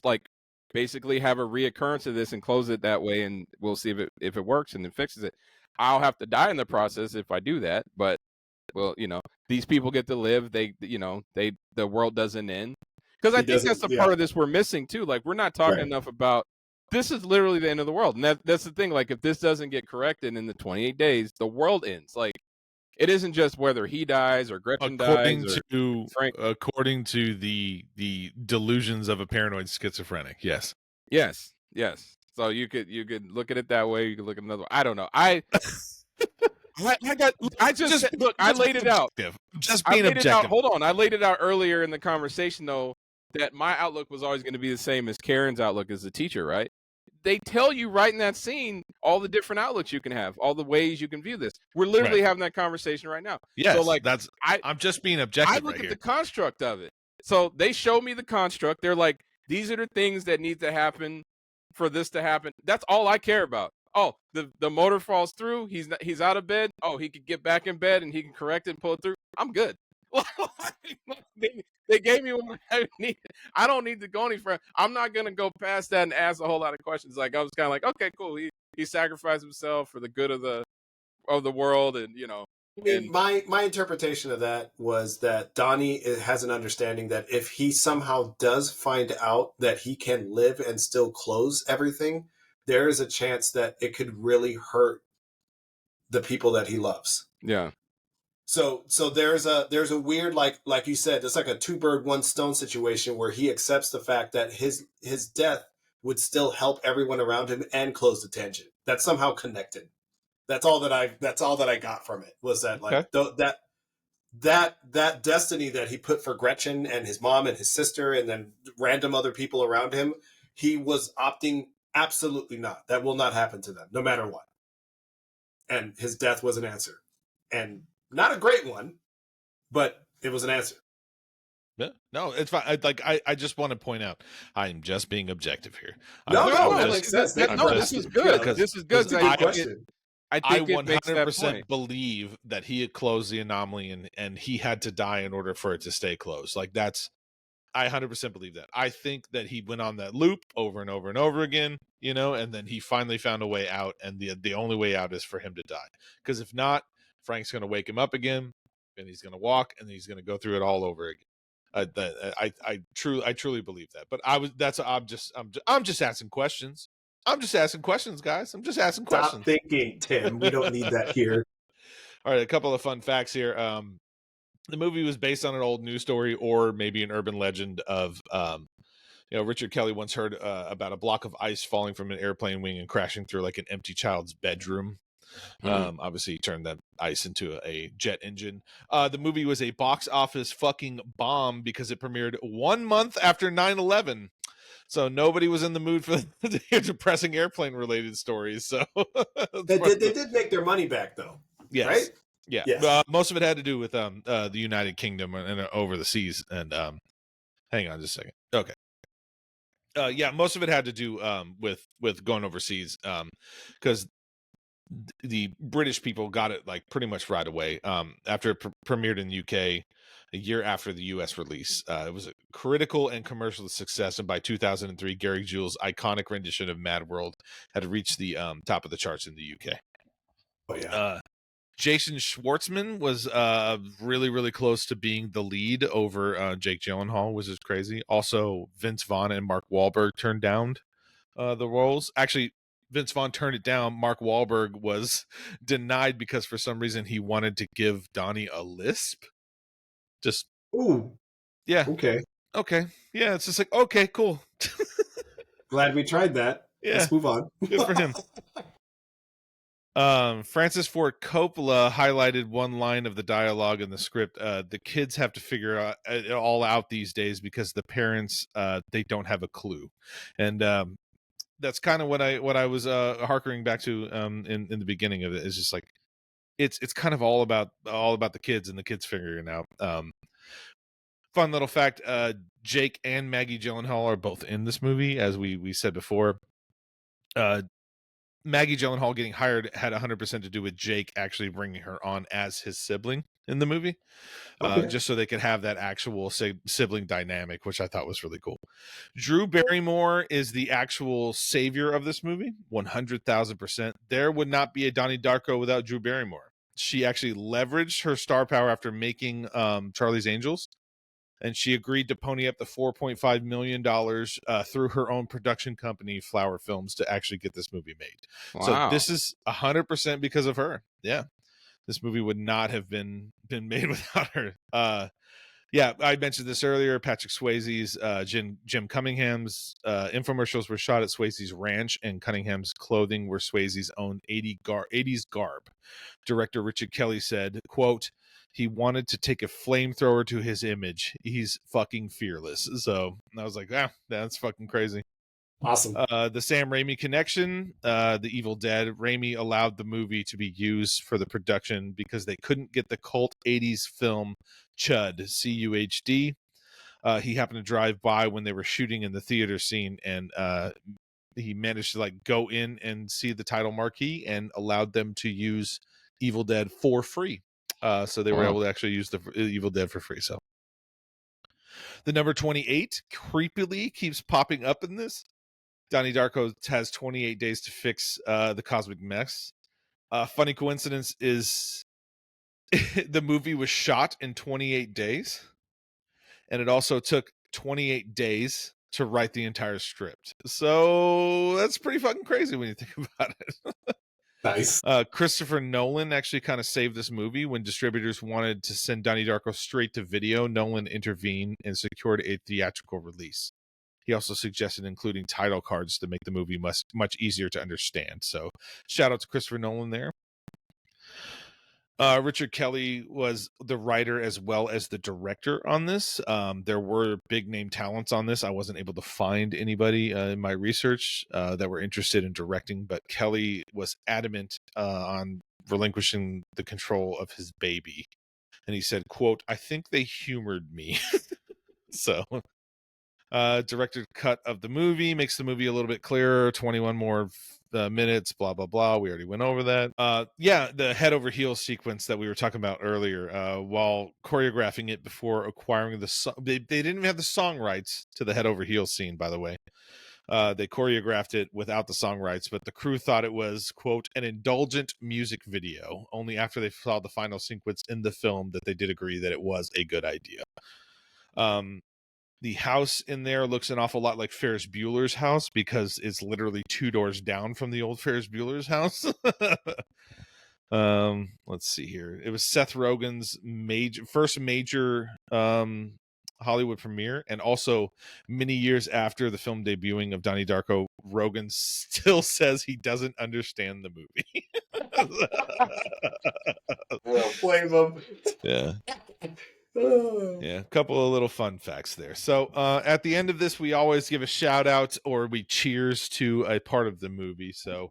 like basically have a reoccurrence of this and close it that way, and we'll see if it works and it fixes it. I'll have to die in the process if I do that, but well, these people get to live. They, the world doesn't end. Because I think that's the part of this we're missing too. Like, we're not talking enough about, this is literally the end of the world. And that's the thing. Like, if this doesn't get corrected in the 28 days, the world ends. Like, it isn't just whether he dies or Gretchen dies or Frank. According to the delusions of a paranoid schizophrenic, yes. Yes. So you could look at it that way. You could look at another way. I don't know. I laid it out. Just being objective. Hold on. I laid it out earlier in the conversation, though, that my outlook was always going to be the same as Karen's outlook as a teacher, right? They tell you right in that scene all the different outlooks you can have, all the ways you can view this. We're literally having that conversation right now. Yes, so I'm just being objective. I look at the construct of it. So they show me the construct. They're like, these are the things that need to happen for this to happen. That's all I care about. Oh, the motor falls through. He's out of bed. Oh, he could get back in bed and he can correct it and pull it through. I'm good. They gave me what I needed. I don't need to go any further. I'm not gonna go past that and ask a whole lot of questions. Like, I was kind of like, okay, cool. He sacrificed himself for the good of the world, and my interpretation of that was that Donnie has an understanding that if he somehow does find out that he can live and still close everything, there is a chance that it could really hurt the people that he loves. Yeah. So there's a weird, like you said, it's like a 2 bird 1 stone situation where he accepts the fact that his death would still help everyone around him and close the tangent. That's somehow connected. That's all that I got from it, was that like that destiny that he put for Gretchen and his mom and his sister and then random other people around him, he was opting absolutely not. That will not happen to them, no matter what. And his death was an answer. And not a great one, but it was an answer. Yeah. No, it's fine. I just want to point out, I'm just being objective here. That makes sense. This is good. This is good. I 100% believe that he had closed the anomaly and he had to die in order for it to stay closed. Like, I 100% believe that. I think that he went on that loop over and over and over again, and then he finally found a way out, and the only way out is for him to die. Because if not, Frank's going to wake him up again, and he's going to walk, and he's going to go through it all over again. I truly believe that. But I'm just asking questions. I'm just asking questions, guys. I'm just asking questions. Stop thinking, Tim. We don't need that here. All right, a couple of fun facts here. The movie was based on an old news story or maybe an urban legend of, Richard Kelly once heard about a block of ice falling from an airplane wing and crashing through like an empty child's bedroom. Obviously, he turned that ice into a jet engine. The movie was a box office fucking bomb because it premiered 1 month after 9/11. So nobody was in the mood for the depressing airplane related stories. So they did make their money back, though. Yes. Right? Yeah. Yes. Most of it had to do with the United Kingdom and over the seas. And hang on just a second. Okay. Most of it had to do with going overseas because the British people got it like pretty much right away after it premiered in the UK a year after the US release. It was a critical and commercial success, and by 2003 Gary Jules' iconic rendition of Mad World had reached the top of the charts in the UK. Oh yeah. Jason Schwartzman was really, really close to being the lead over Jake Gyllenhaal, which is crazy. Also, Vince Vaughn and Mark Wahlberg turned down the roles. Actually, Vince Vaughn turned it down. Mark Wahlberg was denied because for some reason he wanted to give Donnie a lisp. Just ooh, yeah. Okay. Yeah, it's just like, okay, cool. Glad we tried that. Yeah, let's move on. good for him. Francis Ford Coppola highlighted one line of the dialogue in the script. The kids have to figure it all out these days because the parents they don't have a clue, and that's kind of what I was harkering back to in the beginning of it. Is just like it's kind of all about the kids and the kids figuring it out. Fun little fact: Jake and Maggie Gyllenhaal are both in this movie, as we said before. Maggie Gyllenhaal getting hired had 100% to do with Jake actually bringing her on as his sibling in the movie, Okay. just so they could have that actual sibling dynamic, which I thought was really cool. Drew Barrymore is the actual savior of this movie, 100,000%. There would not be a Donnie Darko without Drew Barrymore. She actually leveraged her star power after making Charlie's Angels, and she agreed to pony up the $4.5 million through her own production company, Flower Films, to actually get this movie made. Wow. So this is 100% because of her. Yeah. This movie would not have been made without her. Yeah, I mentioned this earlier. Patrick Swayze's, Jim Cunningham's infomercials were shot at Swayze's ranch, and Cunningham's clothing were Swayze's own 80s garb. Director Richard Kelly said, quote, he wanted to take a flamethrower to his image. He's fucking fearless. So I was like, that's fucking crazy. Awesome. The Sam Raimi connection, The Evil Dead. Raimi allowed the movie to be used for the production because they couldn't get the cult 80s film Chud, C-U-H-D. He happened to drive by when they were shooting in the theater scene, and he managed to like go in and see the title marquee and allowed them to use Evil Dead for free. So they were able to actually use the Evil Dead for free. So the number 28 creepily keeps popping up in this. Donnie Darko has 28 days to fix the cosmic mess. Funny coincidence is the movie was shot in 28 days, and it also took 28 days to write the entire script. So that's pretty fucking crazy when you think about it. Nice. Christopher Nolan actually kind of saved this movie when distributors wanted to send Donnie Darko straight to video. Nolan intervened and secured a theatrical release. He also suggested including title cards to make the movie much easier to understand. So shout out to Christopher Nolan there. Richard Kelly was the writer as well as the director on this. There were big name talents on this. I wasn't able to find anybody in my research that were interested in directing, but Kelly was adamant on relinquishing the control of his baby. And he said, quote, I think they humored me. So directed cut of the movie makes the movie a little bit clearer, 21 more minutes, blah blah blah. We already went over that. Yeah, the head over heels sequence that we were talking about earlier, while choreographing it before acquiring the song, they didn't even have the song rights to the head over heels scene, by the way. They choreographed it without the song rights, but the crew thought it was, quote, an indulgent music video. Only after they saw the final sequence in the film that they did agree that it was a good idea. The house in there looks an awful lot like Ferris Bueller's house because it's literally 2 doors down from the old Ferris Bueller's house. Let's see here. It was Seth Rogen's first major Hollywood premiere, and also many years after the film debuting of Donnie Darko, Rogen still says he doesn't understand the movie. I don't blame him. Yeah. Yeah, a couple of little fun facts there. So at the end of this, we always give a shout out or we cheers to a part of the movie. So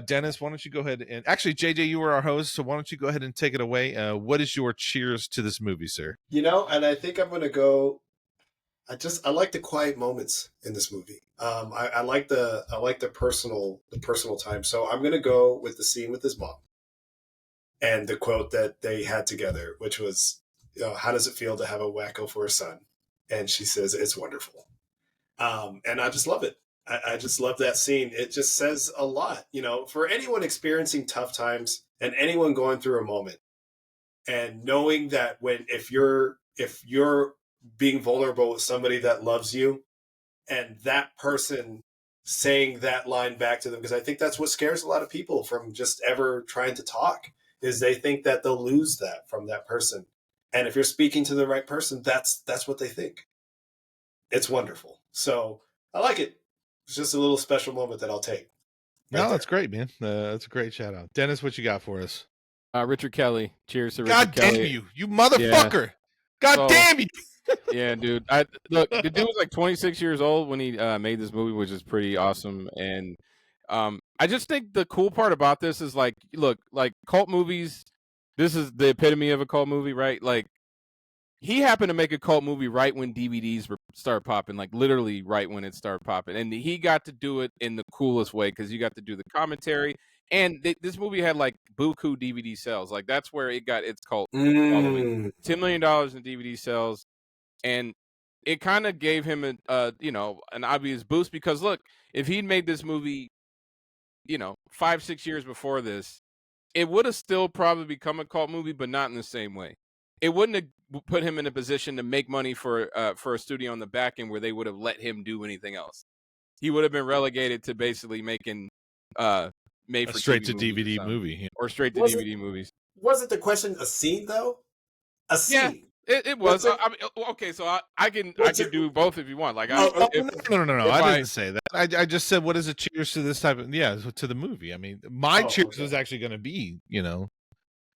Dennis, why don't you go ahead and actually, JJ, you were our host, so why don't you go ahead and take it away? What is your cheers to this movie, sir? And I think I'm gonna go. I like the quiet moments in this movie. I like the personal time. So I'm gonna go with the scene with his mom and the quote that they had together, which was, how does it feel to have a wacko for a son? And she says, it's wonderful. And I just love it. I just love that scene. It just says a lot, for anyone experiencing tough times and anyone going through a moment, and knowing that if you're being vulnerable with somebody that loves you, and that person saying that line back to them, because I think that's what scares a lot of people from just ever trying to talk, is they think that they'll lose that from that person. And if you're speaking to the right person, that's what they think. It's wonderful. So I like it. It's just a little special moment that I'll take. No, Right that's there. great, man. That's a great shout out. Dennis, what you got for us? Richard Kelly. Cheers to Richard God damn Kelly. you motherfucker! God So- damn you! Yeah, dude. Look, the dude was like 26 years old when he made this movie, which is pretty awesome. And I just think the cool part about this is like, look, like cult movies. This is the epitome of a cult movie, right? Like, he happened to make a cult movie right when DVDs start popping, like literally right when it started popping, and he got to do it in the coolest way because you got to do the commentary. And this movie had like buku DVD sales, like that's where it got its cult following. $10 million in DVD sales, and it kind of gave him an obvious boost because look, if he'd made this movie, 5-6 years before this, it would have still probably become a cult movie, but not in the same way. It wouldn't have put him in a position to make money for a studio on the back end where they would have let him do anything else. He would have been relegated to basically making made for straight TV to DVD movies movie. or straight to Was DVD movies. Wasn't the question a scene though? A scene. It was. What's it- I mean, okay, so I can What's it- do both if you want. Like, Oh, No. if I didn't say that. I just said, what is a cheers to this type of to the movie. I mean, my cheers okay. was actually going to be,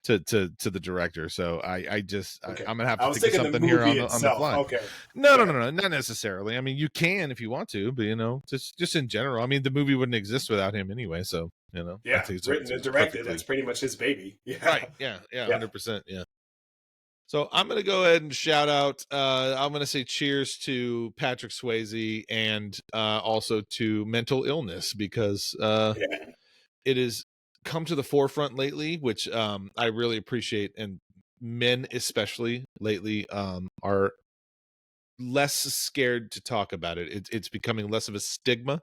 to the director. So I'm gonna have I to was think of thinking the something here movie on the itself. fly. Okay. No, not necessarily. I mean, you can if you want to, but just in general. I mean, the movie wouldn't exist without him anyway. So I Yeah, think written and directed. That's pretty much his baby. Yeah. right. Yeah, 100%. Yeah. So I'm gonna go ahead and shout out. I'm gonna say cheers to Patrick Swayze and also to mental illness because it has come to the forefront lately, which I really appreciate, and men especially lately are less scared to talk about it. It's becoming less of a stigma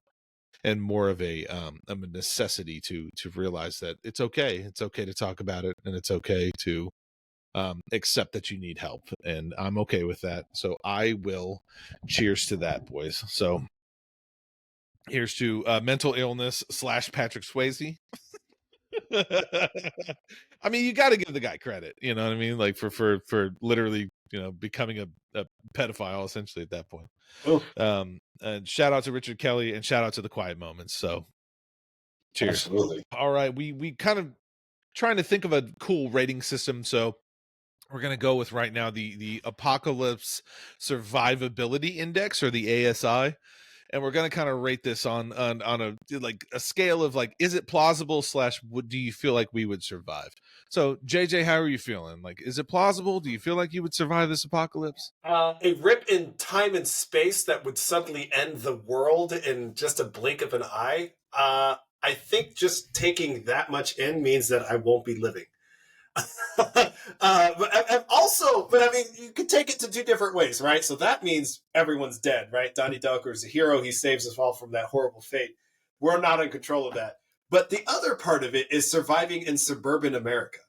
and more of a necessity to realize that it's okay. It's okay to talk about it, and it's okay to accept that you need help, and I'm okay with that. So I will cheers to that, boys. So here's to mental illness / Patrick Swayze. I mean, you got to give the guy credit, you know what I mean? Like for literally, becoming a pedophile essentially at that point. And shout out to Richard Kelly and shout out to The Quiet Moments. So cheers. Absolutely. All right, we kind of trying to think of a cool rating system, so we're going to go with right now the Apocalypse Survivability Index, or the ASI. And we're going to kind of rate this on a scale of like, is it plausible / what do you feel like we would survive? So JJ, how are you feeling? Like, is it plausible? Do you feel like you would survive this apocalypse? A rip in time and space that would suddenly end the world in just a blink of an eye. I think just taking that much in means that I won't be living. But I mean, you could take it to two different ways, right? So that means everyone's dead, right? Donnie Darko is a hero. He saves us all from that horrible fate. We're not in control of that. But the other part of it is surviving in suburban America,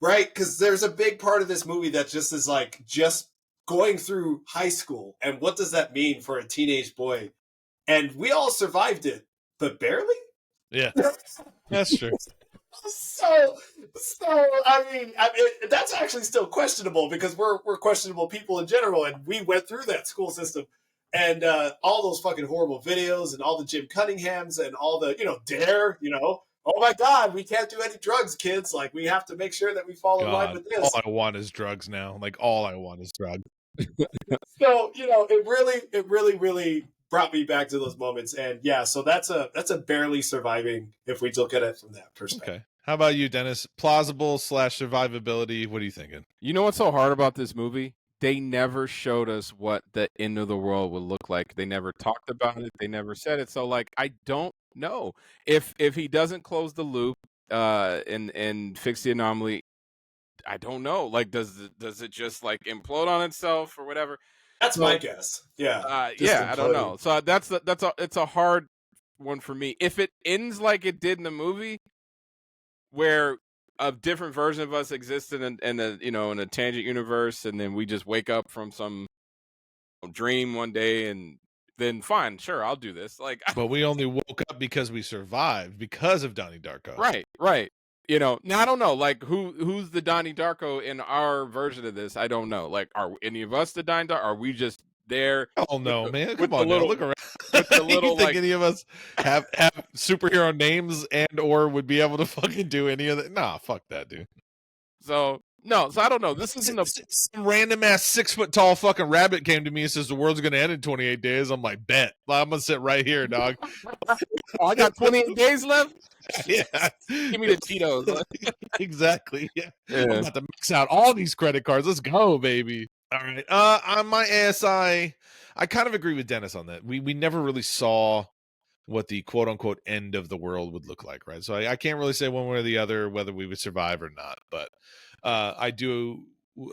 right? Because there's a big part of this movie that just is like just going through high school. And what does that mean for a teenage boy? And we all survived it, but barely? Yeah, that's true. So I mean, that's actually still questionable because we're questionable people in general, and we went through that school system, and all those fucking horrible videos, and all the Jim Cunninghams, and all the Dare, oh my God, we can't do any drugs, kids. Like, we have to make sure that we fall in line with this. All I want is drugs now. Like, all I want is drugs. So it really brought me back to those moments, and yeah, so that's a barely surviving if we look at it from that perspective. Okay. How about you, Dennis? Plausible / survivability. What are you thinking? You know what's so hard about this movie? They never showed us what the end of the world would look like. They never talked about it. They never said it. So, like, I don't know if he doesn't close the loop and fix the anomaly. I don't know. Like, does it just like implode on itself or whatever? That's my guess. Yeah. I don't know. So it's a hard one for me. If it ends like it did in the movie, where a different version of us existed in a tangent universe, and then we just wake up from some dream one day, and then fine, sure, I'll do this. Like, but we only woke up because we survived because of Donnie Darko. Right. Now I don't know, like, who's the Donnie Darko in our version of this? I don't know. Like, are any of us the Donnie Darko? Are we just there. Oh no, man! with Come the on now, little- look around. with the You little, think like- any of us have superhero names and or would be able to fucking do any of that? Nah, fuck that, dude. So no, so I don't know. This isn't a Some random ass 6 foot tall fucking rabbit came to me and says the world's gonna end in 28 days. I'm like, bet. I'm gonna sit right here, dog. oh, I got 28 days left. Yeah, Give me the Cheetos. exactly. Yeah. Yeah. I'm about to max out all these credit cards. Let's go, baby. All right. On my ASI, I kind of agree with Dennis on that. We never really saw what the quote unquote end of the world would look like, right? So I can't really say one way or the other whether we would survive or not. But I do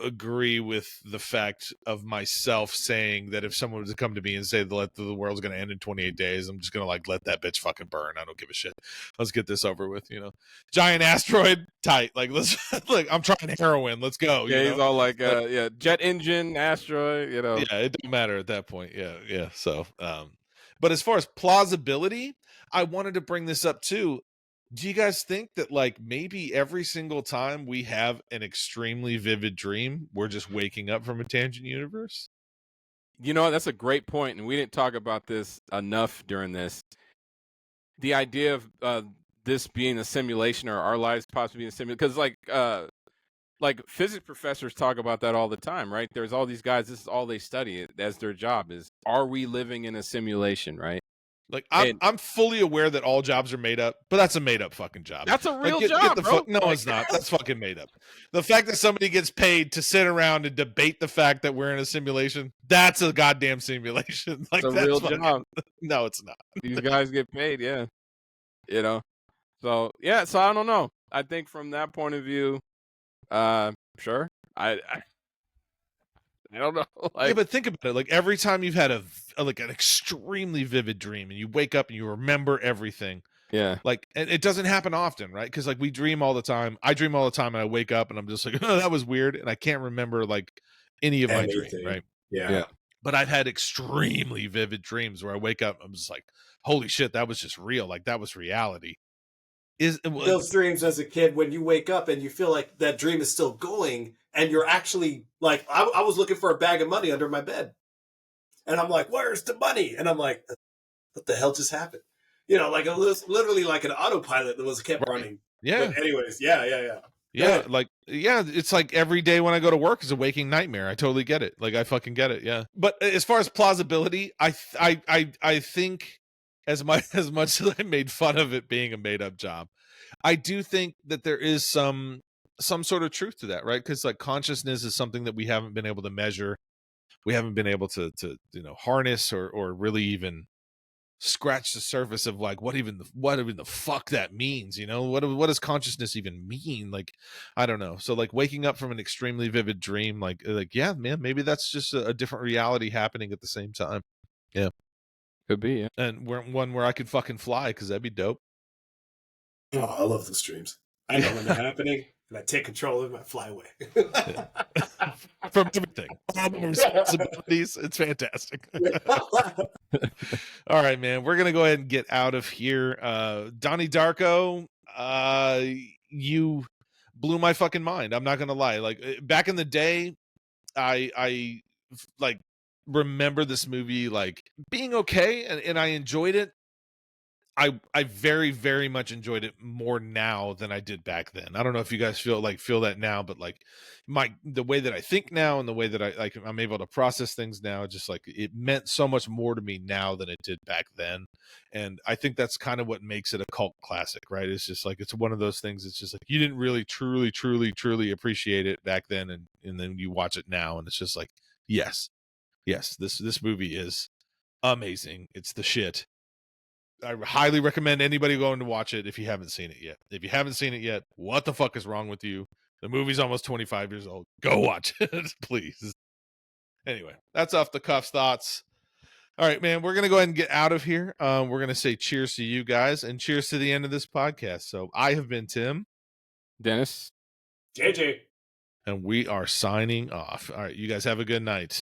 agree with the fact of myself saying that if someone was to come to me and say the world's going to end in 28 days, I'm just going to like let that bitch fucking burn. I don't give a shit. Let's get this over with, you know. Giant asteroid, tight. Like let's look. I'm trying heroin. Let's go. Yeah, you know? he's all like, yeah, jet engine, asteroid. You know. Yeah, it don't matter at that point. Yeah. So, but as far as plausibility, I wanted to bring this up too. Do you guys think that like maybe every single time we have an extremely vivid dream, we're just waking up from a tangent universe? You know, that's a great point, and we didn't talk about this enough during this. The idea of this being a simulation, or our lives possibly being a simulation, because like physics professors talk about that all the time, right? There's all these guys. This is all they study as their job is: are we living in a simulation, right? Like I'm fully aware that all jobs are made up, but that's a made up fucking job. That's a real Like, job, bro. No, it's not. That's fucking made up. The fact that somebody gets paid to sit around and debate the fact that we're in a simulation, that's a goddamn simulation. Like It's a that's real fucking, job. No, it's not. These guys get paid, yeah. You know, so yeah. So I don't know. I think from that point of view, sure. I don't know. Yeah, but think about it. Like every time you've had like an extremely vivid dream, and you wake up and you remember everything. yeah. Like, and it doesn't happen often, right? Because like we dream all the time. I dream all the time, and I wake up and I'm just like, oh, that was weird, and I can't remember like any of my dream, right? Yeah. But I've had extremely vivid dreams where I wake up, I'm just like, holy shit, that was just real. Like that was reality. Those dreams as a kid, when you wake up and you feel like that dream is still going, and you're actually like, I was looking for a bag of money under my bed, and I'm like, where's the money? And I'm like, what the hell just happened? You know, like it was literally like an autopilot that was kept running. Yeah. But anyways, yeah. Yeah, it's like every day when I go to work is a waking nightmare. I totally get it. Like I fucking get it. Yeah. But as far as plausibility, I think as much as I made fun of it being a made up job, I do think that there is some sort of truth to that, right? Because like consciousness is something that we haven't been able to measure. We haven't been able to harness or really even scratch the surface of like what even the fuck that means, you know? What does consciousness even mean? Like I don't know. So like waking up from an extremely vivid dream, like yeah, man, maybe that's just a different reality happening at the same time. Yeah, Could be. Yeah. and one where I could fucking fly, because that'd be dope. Oh, I love those dreams. I know when they're happening, and I take control of them. I fly away. From everything, all the responsibilities. It's fantastic. All right, man. We're gonna go ahead and get out of here. Donnie Darko, you blew my fucking mind. I'm not gonna lie. Like back in the day, I like remember this movie like being okay, and I enjoyed it. I very, very much enjoyed it more now than I did back then. I don't know if you guys feel that now, but like the way that I think now and the way that I'm able to process things now, just like it meant so much more to me now than it did back then. And I think that's kind of what makes it a cult classic, right? It's just like, it's one of those things. It's just like, you didn't really, truly, truly, truly appreciate it back then. And then you watch it now and it's just like, yes, this movie is amazing. It's the shit. I highly recommend anybody going to watch it if you haven't seen it yet. If you haven't seen it yet, what the fuck is wrong with you? The movie's almost 25 years old. Go watch it, please. Anyway, that's off the cuff thoughts. All right, man, we're going to go ahead and get out of here. We're going to say cheers to you guys and cheers to the end of this podcast. So I have been Tim. Dennis. JJ. And we are signing off. All right, you guys have a good night.